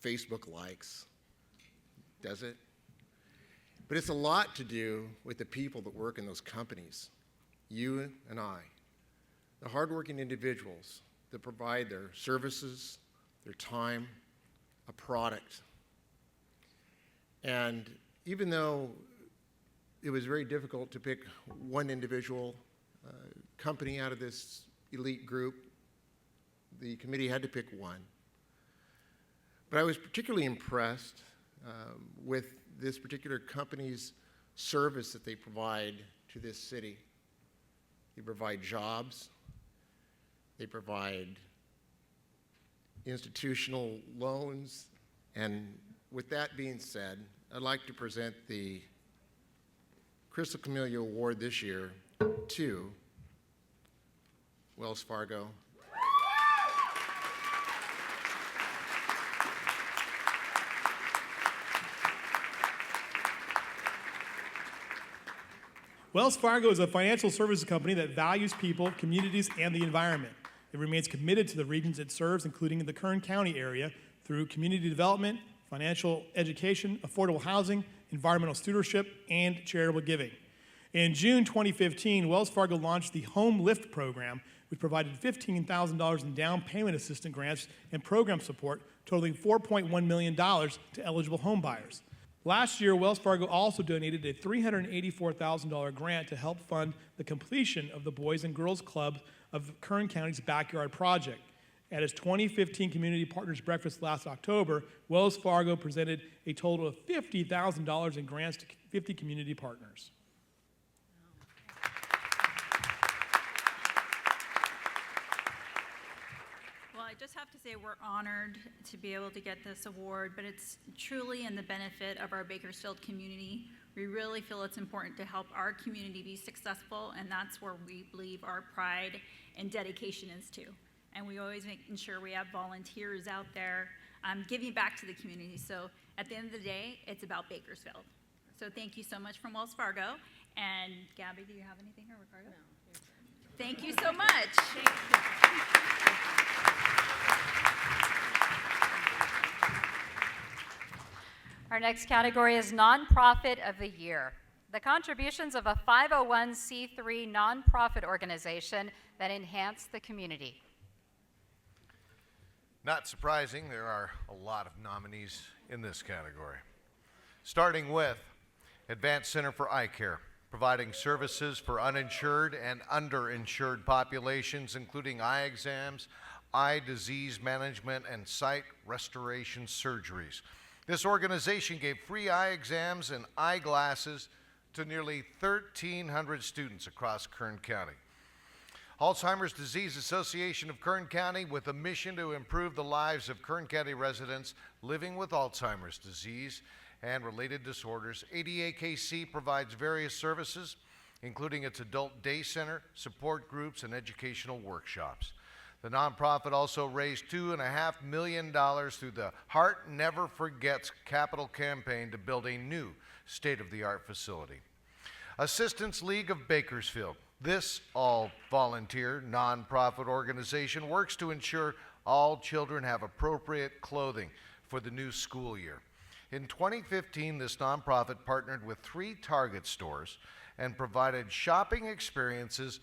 Facebook likes, does it? But it's a lot to do with the people that work in those companies, you and I, the hardworking individuals that provide their services, their time, a product. And even though it was very difficult to pick one individual company out of this elite group, the committee had to pick one. But I was particularly impressed with this particular company's service that they provide to this city. They provide jobs, they provide institutional loans, and with that being said, I'd like to present the Crystal Camellia Award this year to Wells Fargo. Wells Fargo is a financial services company that values people, communities, and the environment. It remains committed to the regions it serves, including the Kern County area, through community development, financial education, affordable housing, environmental stewardship, and charitable giving. In June 2015, Wells Fargo launched the Home Lift program, which provided $15,000 in down payment assistance grants and program support, totaling $4.1 million to eligible home buyers. Last year, Wells Fargo also donated a $384,000 grant to help fund the completion of the Boys and Girls Club of Kern County's Backyard Project. At its 2015 Community Partners Breakfast last October, Wells Fargo presented a total of $50,000 in grants to 50 community partners. Well, I just have to say we're honored to be able to get this award, but it's truly in the benefit of our Bakersfield community. We really feel it's important to help our community be successful, and that's where we believe our pride and dedication is to. And we always make sure we have volunteers out there giving back to the community. So at the end of the day, it's about Bakersfield. So thank you so much from Wells Fargo. And Gabby, do you have anything, or Ricardo? No. Thank you so much. Our next category is Nonprofit of the Year. The contributions of a 501c3 nonprofit organization that enhance the community. Not surprising, there are a lot of nominees in this category. Starting with Advanced Center for Eye Care, providing services for uninsured and underinsured populations, including eye exams, eye disease management, and sight restoration surgeries. This organization gave free eye exams and eyeglasses to nearly 1,300 students across Kern County. Alzheimer's Disease Association of Kern County, with a mission to improve the lives of Kern County residents living with Alzheimer's disease and related disorders. ADAKC provides various services, including its adult day center, support groups, and educational workshops. The nonprofit also raised $2.5 million through the Heart Never Forgets capital campaign to build a new state-of-the-art facility. Assistance League of Bakersfield. This all-volunteer nonprofit organization works to ensure all children have appropriate clothing for the new school year. In 2015, this nonprofit partnered with 3 Target stores and provided shopping experiences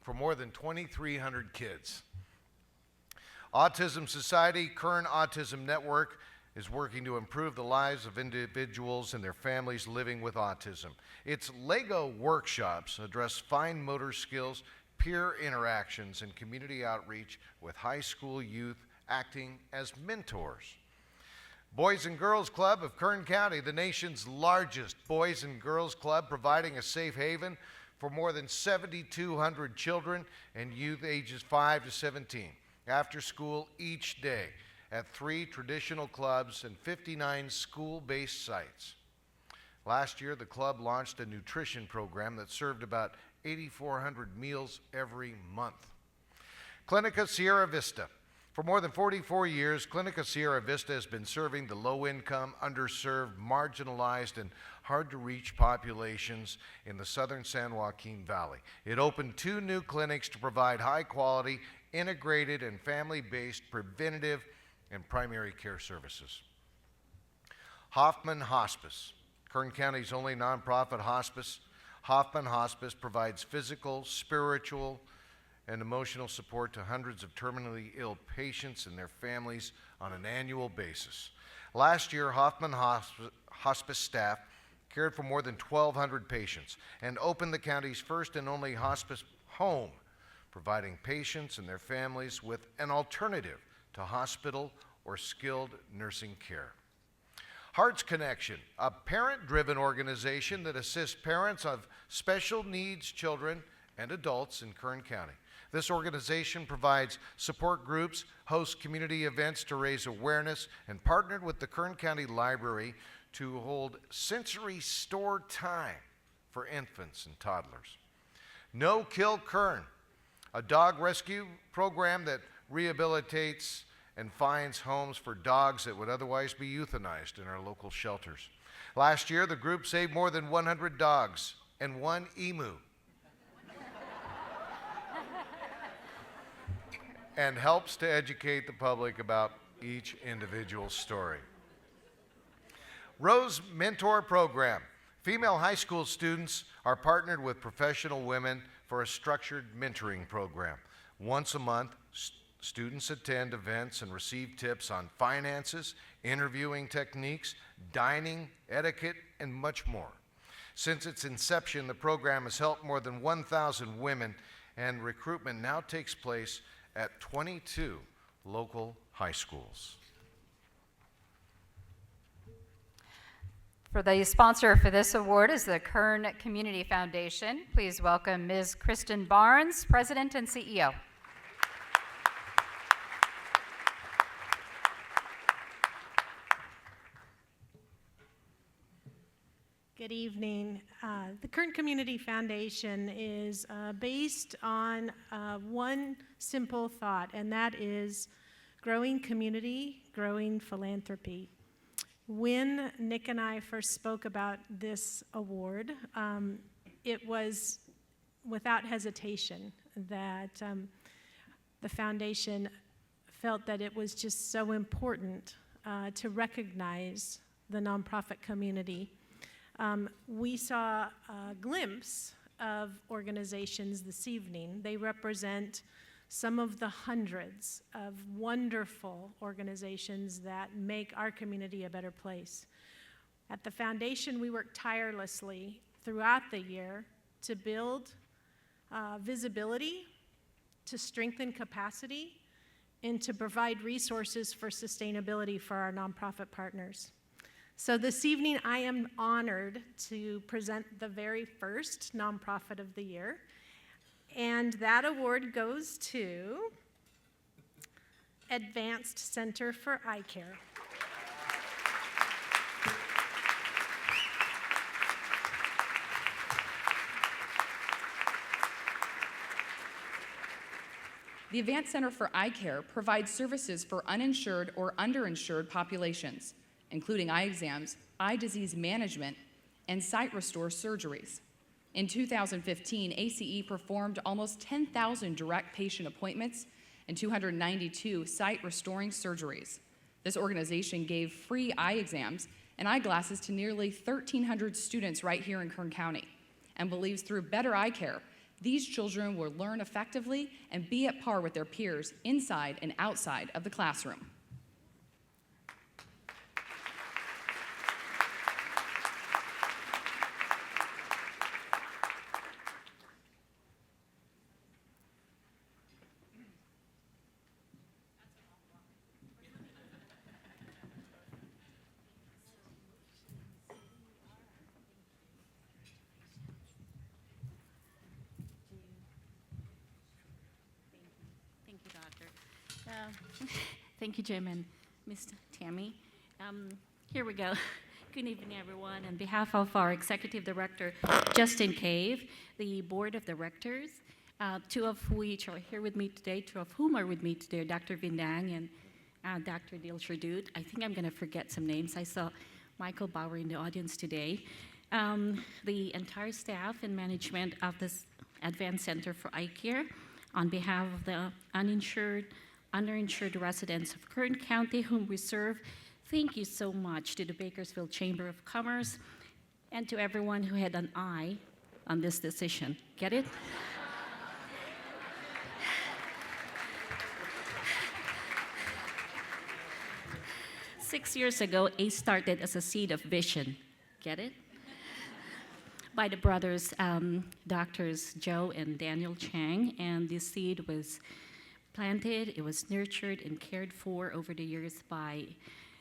for more than 2,300 kids. Autism Society Kern Autism Network is working to improve the lives of individuals and their families living with autism. Its Lego workshops address fine motor skills, peer interactions, and community outreach with high school youth acting as mentors. Boys and Girls Club of Kern County, the nation's largest boys and girls club, providing a safe haven for more than 7,200 children and youth ages 5 to 17 after school each day at 3 traditional clubs and 59 school-based sites. Last year, the club launched a nutrition program that served about 8,400 meals every month. Clinica Sierra Vista. For more than 44 years, Clinica Sierra Vista has been serving the low-income, underserved, marginalized, and hard-to-reach populations in the southern San Joaquin Valley. It opened 2 new clinics to provide high-quality, integrated, and family-based preventative and primary care services. Hoffman Hospice, Kern County's only nonprofit hospice. Hoffman Hospice provides physical, spiritual, and emotional support to hundreds of terminally ill patients and their families on an annual basis. Last year, Hoffman Hospice staff cared for more than 1,200 patients and opened the county's first and only hospice home, providing patients and their families with an alternative to hospital or skilled nursing care. Hearts Connection, a parent-driven organization that assists parents of special needs children and adults in Kern County. This organization provides support groups, hosts community events to raise awareness, and partnered with the Kern County Library to hold sensory store time for infants and toddlers. No Kill Kern, a dog rescue program that rehabilitates and finds homes for dogs that would otherwise be euthanized in our local shelters. Last year, the group saved more than 100 dogs and 1 emu. And helps to educate the public about each individual story. Rose Mentor Program. Female high school students are partnered with professional women for a structured mentoring program. Once a month, students attend events and receive tips on finances, interviewing techniques, dining, etiquette, and much more. Since its inception, the program has helped more than 1,000 women, and recruitment now takes place at 22 local high schools. For the sponsor for this award is the Kern Community Foundation. Please welcome Ms. Kristen Barnes, President and CEO. Good evening. The Kern Community Foundation is based on one simple thought, and that is growing community, growing philanthropy. When Nick and I first spoke about this award, it was without hesitation that the foundation felt that it was just so important to recognize the nonprofit community. We saw a glimpse of organizations this evening. They represent some of the hundreds of wonderful organizations that make our community a better place. At the foundation, we work tirelessly throughout the year to build visibility, to strengthen capacity, and to provide resources for sustainability for our nonprofit partners. So this evening, I am honored to present the very first nonprofit of the year, and that award goes to Advanced Center for Eye Care. The Advanced Center for Eye Care provides services for uninsured or underinsured populations, including eye exams, eye disease management, and sight restore surgeries. In 2015, ACE performed almost 10,000 direct patient appointments and 292 sight restoring surgeries. This organization gave free eye exams and eyeglasses to nearly 1,300 students right here in Kern County, and believes through better eye care, these children will learn effectively and be at par with their peers inside and outside of the classroom. Thank you, Jim and Miss Tami. Here we go. Good evening, everyone. On behalf of our Executive Director, Justin Cave, the Board of Directors, two of which are here with me today, two of whom are with me today, Dr. Vindang and Dr. Dil Shardut. I think I'm going to forget some names. I saw Michael Bauer in the audience today. The entire staff and management of this Advanced Center for Eye Care, on behalf of the uninsured, underinsured residents of Kern County whom we serve, thank you so much to the Bakersfield Chamber of Commerce and to everyone who had an eye on this decision. Get it? Six years ago, ACE started as a seed of vision. Get it? By the brothers, Doctors Joe and Daniel Chang, and this seed was planted, it was nurtured and cared for over the years by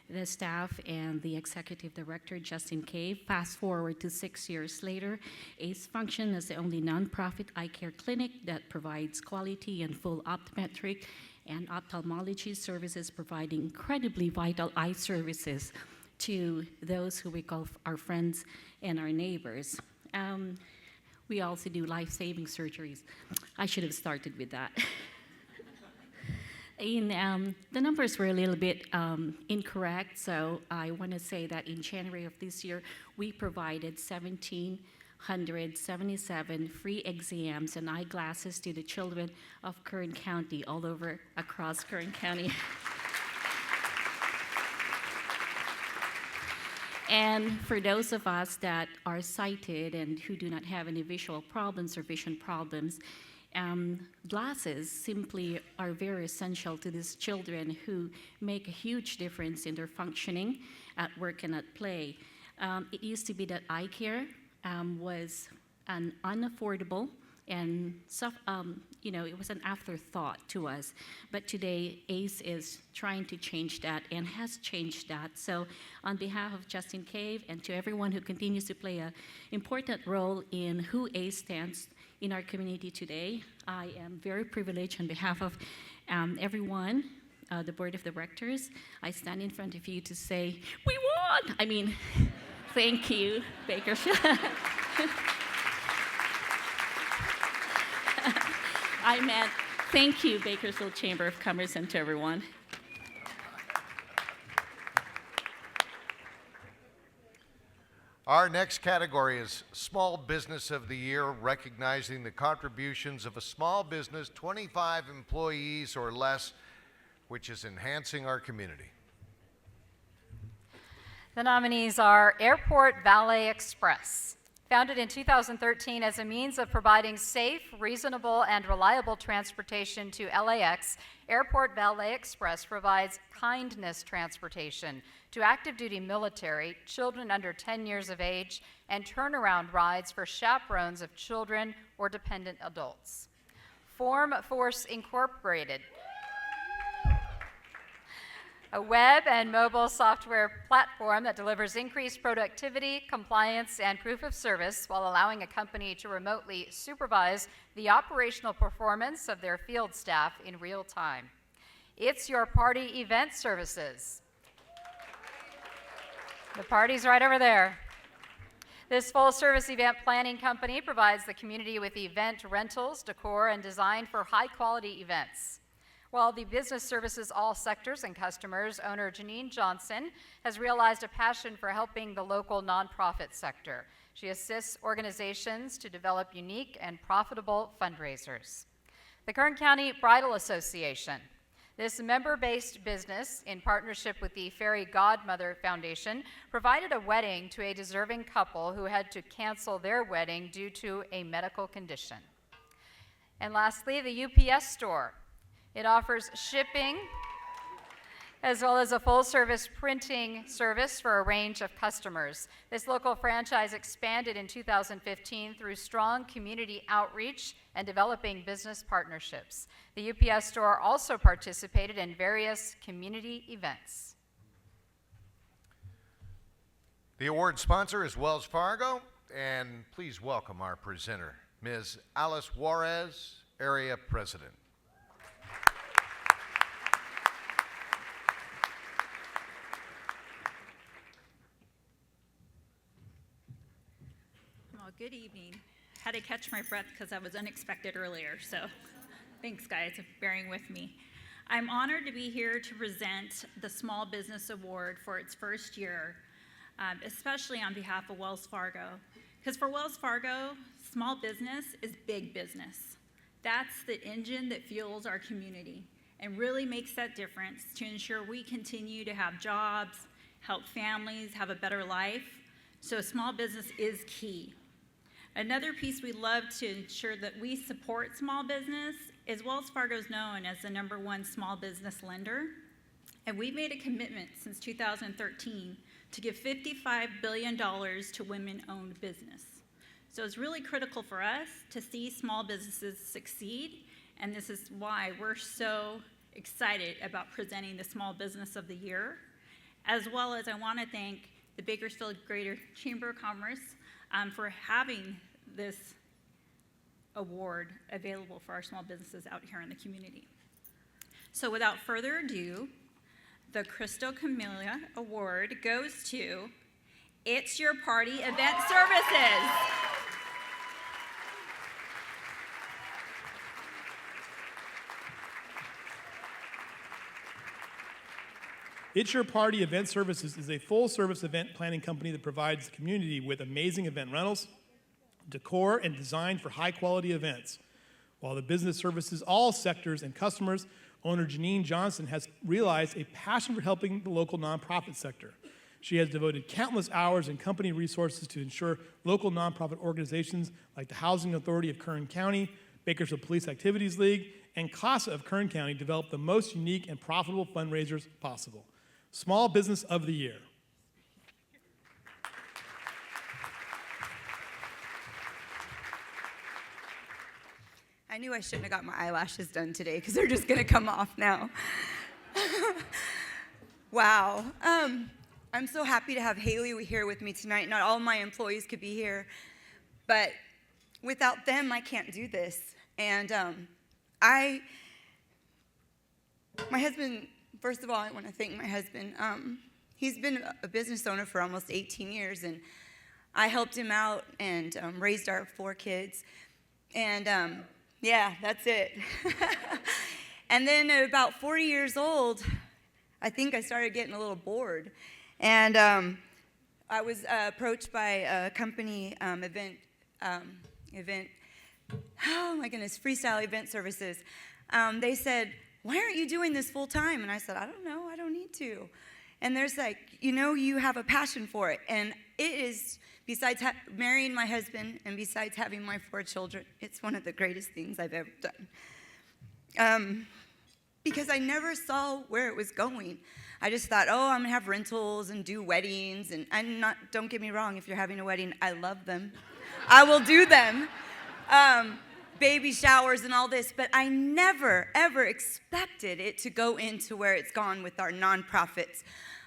the staff and the executive director, Justin Cave. Fast forward to 6 years later, ACE functions as the only nonprofit eye care clinic that provides quality and full optometric and ophthalmology services, providing incredibly vital eye services to those who we call our friends and our neighbors. We also do life-saving surgeries. I should have started with that. The numbers were a little bit incorrect, so I want to say that in January of this year, we provided 1,777 free exams and eyeglasses to the children of Kern County, all over across Kern County. And for those of us that are sighted and who do not have any visual problems or vision problems, glasses simply are very essential to these children who make a huge difference in their functioning at work and at play. It used to be that eye care was an unaffordable and it was an afterthought to us. But today, ACE is trying to change that and has changed that. So on behalf of Justin Cave and to everyone who continues to play an important role in who ACE stands in our community today, I am very privileged on behalf of everyone, the board of directors. I stand in front of you to say, we won! I mean, thank you, Bakersfield. I meant, thank you, Bakersfield Chamber of Commerce, and to everyone. Our next category is Small Business of the Year, recognizing the contributions of a small business, 25 employees or less, which is enhancing our community. The nominees are Airport Valet Express. Founded in 2013 as a means of providing safe, reasonable, and reliable transportation to LAX, Airport Valet Express provides kindness transportation to active duty military, children under 10 years of age, and turnaround rides for chaperones of children or dependent adults. Form Force Incorporated, a web and mobile software platform that delivers increased productivity, compliance, and proof of service while allowing a company to remotely supervise the operational performance of their field staff in real time. It's Your Party Event Services. The party's right over there. This full-service event planning company provides the community with event rentals, decor, and design for high-quality events. While the business services all sectors and customers, owner Janine Johnson has realized a passion for helping the local nonprofit sector. She assists organizations to develop unique and profitable fundraisers. The Kern County Bridal Association. This member-based business, in partnership with the Fairy Godmother Foundation, provided a wedding to a deserving couple who had to cancel their wedding due to a medical condition. And lastly, the UPS Store. It offers shipping as well as a full-service printing service for a range of customers. This local franchise expanded in 2015 through strong community outreach and developing business partnerships. The UPS Store also participated in various community events. The award sponsor is Wells Fargo, and please welcome our presenter, Ms. Alice Juarez, Area President. Good evening. Had to catch my breath because I was unexpected earlier, so thanks, guys, for bearing with me. I'm honored to be here to present the Small Business Award for its first year, especially on behalf of Wells Fargo. Because for Wells Fargo, small business is big business. That's the engine that fuels our community and really makes that difference to ensure we continue to have jobs, help families have a better life. So small business is key. Another piece we love to ensure that we support small business is Wells Fargo is known as the #1 small business lender. And we've made a commitment since 2013 to give $55 billion to women-owned business. So it's really critical for us to see small businesses succeed, and this is why we're so excited about presenting the Small Business of the Year, as well as I want to thank the Bakersfield Greater Chamber of Commerce for having this award available for our small businesses out here in the community. So without further ado, the Crystal Camellia Award goes to It's Your Party Event Services. It's Your Party Event Services is a full-service event planning company that provides the community with amazing event rentals, decor, and design for high-quality events. While the business services all sectors and customers, owner Janine Johnson has realized a passion for helping the local nonprofit sector. She has devoted countless hours and company resources to ensure local nonprofit organizations like the Housing Authority of Kern County, Bakersfield Police Activities League, and CASA of Kern County develop the most unique and profitable fundraisers possible. Small Business of the Year. I knew I shouldn't have got my eyelashes done today because they're just going to come off now. Wow. I'm so happy to have Haley here with me tonight. Not all my employees could be here, but without them, I can't do this. And my husband, first of all, I want to thank my husband. He's been a business owner for almost 18 years, and I helped him out and raised our 4 kids. And yeah, that's it. And then at about 40 years old, I think I started getting a little bored. And I was approached by a company, Freestyle Event Services. They said, "Why aren't you doing this full time?" And I said, "I don't know, I don't need to." And there's like, you have a passion for it. And it is, besides marrying my husband and besides having my 4 children, it's one of the greatest things I've ever done. Because I never saw where it was going. I just thought, oh, I'm gonna have rentals and do weddings. And don't get me wrong, if you're having a wedding, I love them. I will do them. Baby showers and all this, but I never, ever expected it to go into where it's gone with our nonprofits.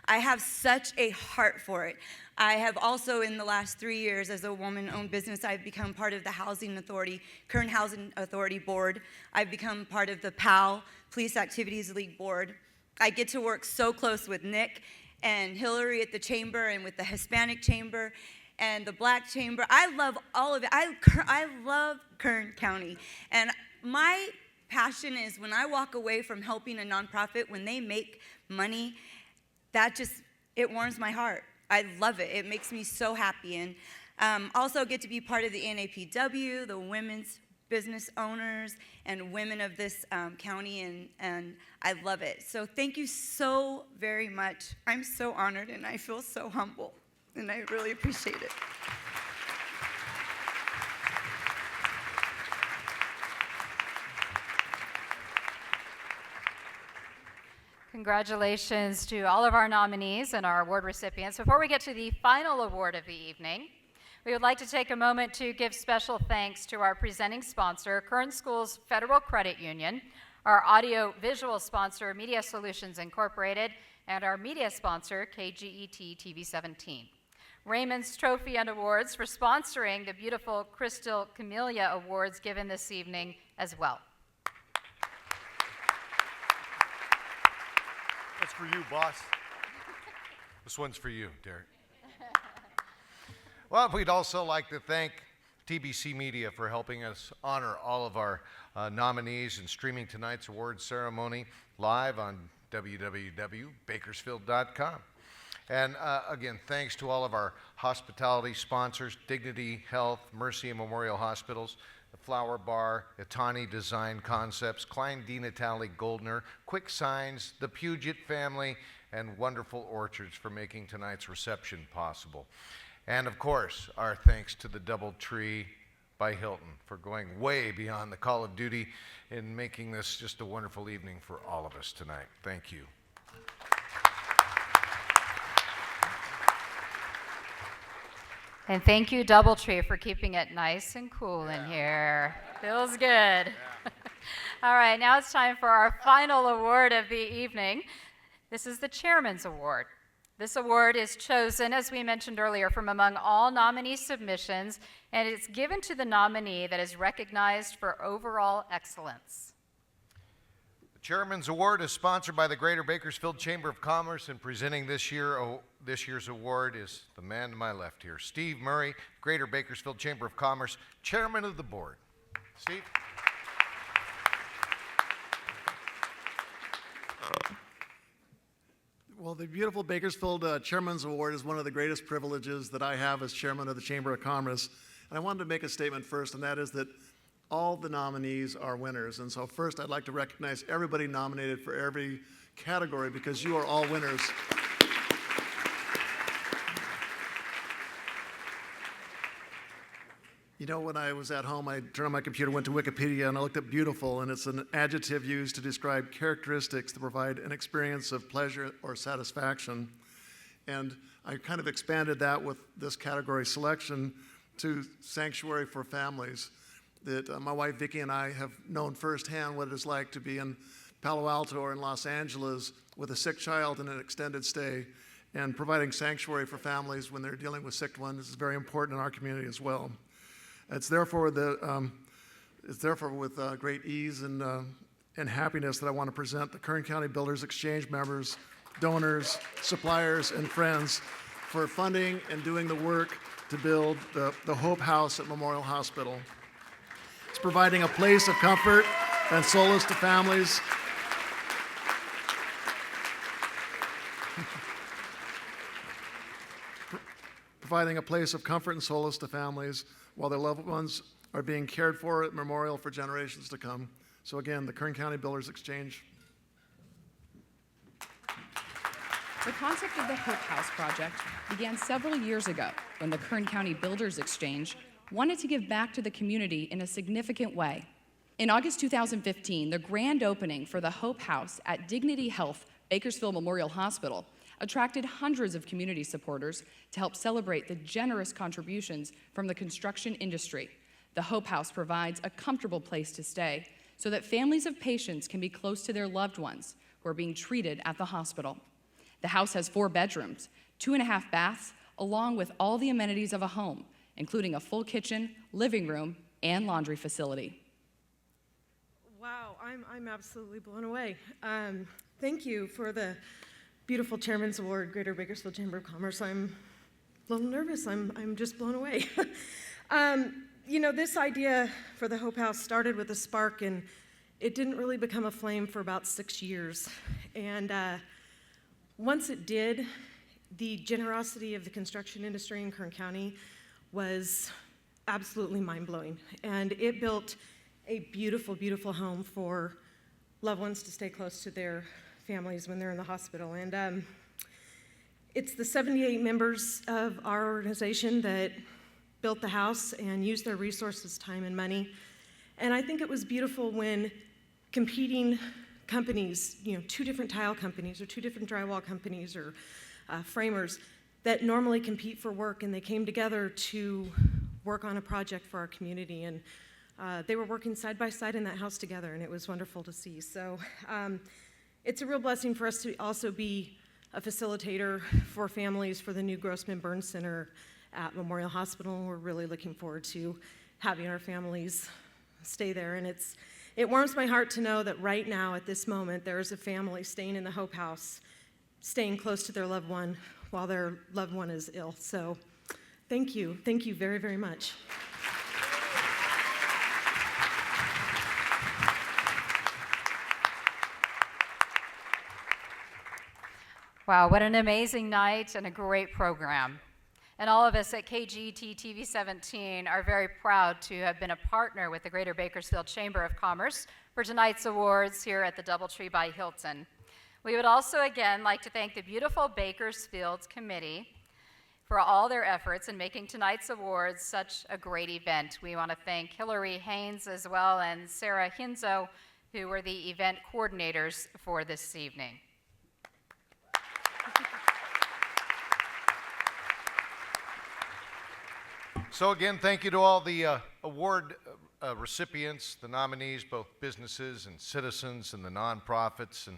I have such a heart for it. I have also, in the last 3 years, as a woman-owned business, I've become part of the Housing Authority, Kern Housing Authority Board. I've become part of the PAL, Police Activities League Board. I get to work so close with Nick and Hillary at the chamber and with the Hispanic chamber and the Black chamber. I love all of it. I love Kern County. And my passion is when I walk away from helping a nonprofit, when they make money, it warms my heart. I love it. It makes me so happy. And also get to be part of the NAPW, the Women's Business Owners and Women of this county, and I love it. So thank you so very much. I'm so honored, and I feel so humble, and I really appreciate it. Congratulations to all of our nominees and our award recipients. Before we get to the final award of the evening, we would like to take a moment to give special thanks to our presenting sponsor, Kern Schools Federal Credit Union, our audio-visual sponsor, Media Solutions Incorporated, and our media sponsor, KGET TV 17. Raymond's Trophy and Awards for sponsoring the Beautiful Crystal Camellia Awards given this evening as well. That's for you, boss. This one's for you, Derek. Well, we'd also like to thank TBC Media for helping us honor all of our nominees and streaming tonight's awards ceremony live on www.bakersfield.com. And again, thanks to all of our hospitality sponsors, Dignity Health, Mercy and Memorial Hospitals, the Flower Bar, Itani Design Concepts, Klein D. Natalie Goldner, Quick Signs, the Puget family, and Wonderful Orchards for making tonight's reception possible. And of course, our thanks to the DoubleTree by Hilton for going way beyond the call of duty in making this just a wonderful evening for all of us tonight. Thank you. And thank you, DoubleTree, for keeping it nice and cool in here. Feels good. All right, now it's time for our final award of the evening. This is the Chairman's Award. This award is chosen, as we mentioned earlier, from among all nominee submissions, and it's given to the nominee that is recognized for overall excellence. The Chairman's Award is sponsored by the Greater Bakersfield Chamber of Commerce, and presenting this year's award is the man to my left here, Steve Murray, Greater Bakersfield Chamber of Commerce, Chairman of the Board. Steve? Well, the Beautiful Bakersfield Chairman's Award is one of the greatest privileges that I have as Chairman of the Chamber of Commerce. And I wanted to make a statement first, and that is that all the nominees are winners. And so first, I'd like to recognize everybody nominated for every category because you are all winners. You know, when I was at home, I turned on my computer, went to Wikipedia, and I looked up beautiful, and it's an adjective used to describe characteristics that provide an experience of pleasure or satisfaction. And I kind of expanded that with this category selection to sanctuary for families. That my wife Vicki and I have known firsthand what it is like to be in Palo Alto or in Los Angeles with a sick child in an extended stay, and providing sanctuary for families when they're dealing with sick ones is very important in our community as well. It's therefore with great ease and happiness that I want to present the Kern County Builders Exchange members, donors, suppliers, and friends for funding and doing the work to build the Hope House at Memorial Hospital. It's providing a place of comfort and solace to families. Providing a place of comfort and solace to families while their loved ones are being cared for at Memorial for generations to come. So again, the Kern County Builders Exchange. The concept of the Hope House project began several years ago when the Kern County Builders Exchange wanted to give back to the community in a significant way. In August 2015, the grand opening for the Hope House at Dignity Health Bakersfield Memorial Hospital attracted hundreds of community supporters to help celebrate the generous contributions from the construction industry. The Hope House provides a comfortable place to stay so that families of patients can be close to their loved ones who are being treated at the hospital. The house has 4 bedrooms, 2.5 baths, along with all the amenities of a home, including a full kitchen, living room, and laundry facility. Wow, I'm absolutely blown away. Thank you for the Beautiful Chairman's Award, Greater Bakersfield Chamber of Commerce. I'm a little nervous. I'm just blown away. You know, this idea for the Hope House started with a spark, and it didn't really become a flame for about 6 years. And once it did, the generosity of the construction industry in Kern County was absolutely mind-blowing. And it built a beautiful, beautiful home for loved ones to stay close to their families when they're in the hospital. And it's the 78 members of our organization that built the house and used their resources, time, and money. And I think it was beautiful when competing companies, you know, 2 different tile companies or 2 different drywall companies or framers that normally compete for work, and they came together to work on a project for our community. And they were working side by side in that house together, and it was wonderful to see. So it's a real blessing for us to also be a facilitator for families for the new Grossman Burn Center at Memorial Hospital. We're really looking forward to having our families stay there. And it warms my heart to know that right now, at this moment, there is a family staying in the Hope House, staying close to their loved one while their loved one is ill. So thank you very, very much. Wow, what an amazing night and a great program. And all of us at KGET TV 17 are very proud to have been a partner with the Greater Bakersfield Chamber of Commerce for tonight's awards here at the DoubleTree by Hilton. We would also again like to thank the Beautiful Bakersfield Committee for all their efforts in making tonight's awards such a great event. We want to thank Hillary Haynes as well and Sarah Hinzo, who were the event coordinators for this evening. So again, thank you to all the award recipients, the nominees, both businesses and citizens and the nonprofits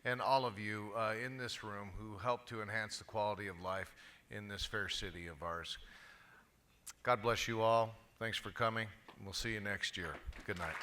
and all of you in this room who helped to enhance the quality of life in this fair city of ours. God bless you all. Thanks for coming. We'll see you next year. Good night.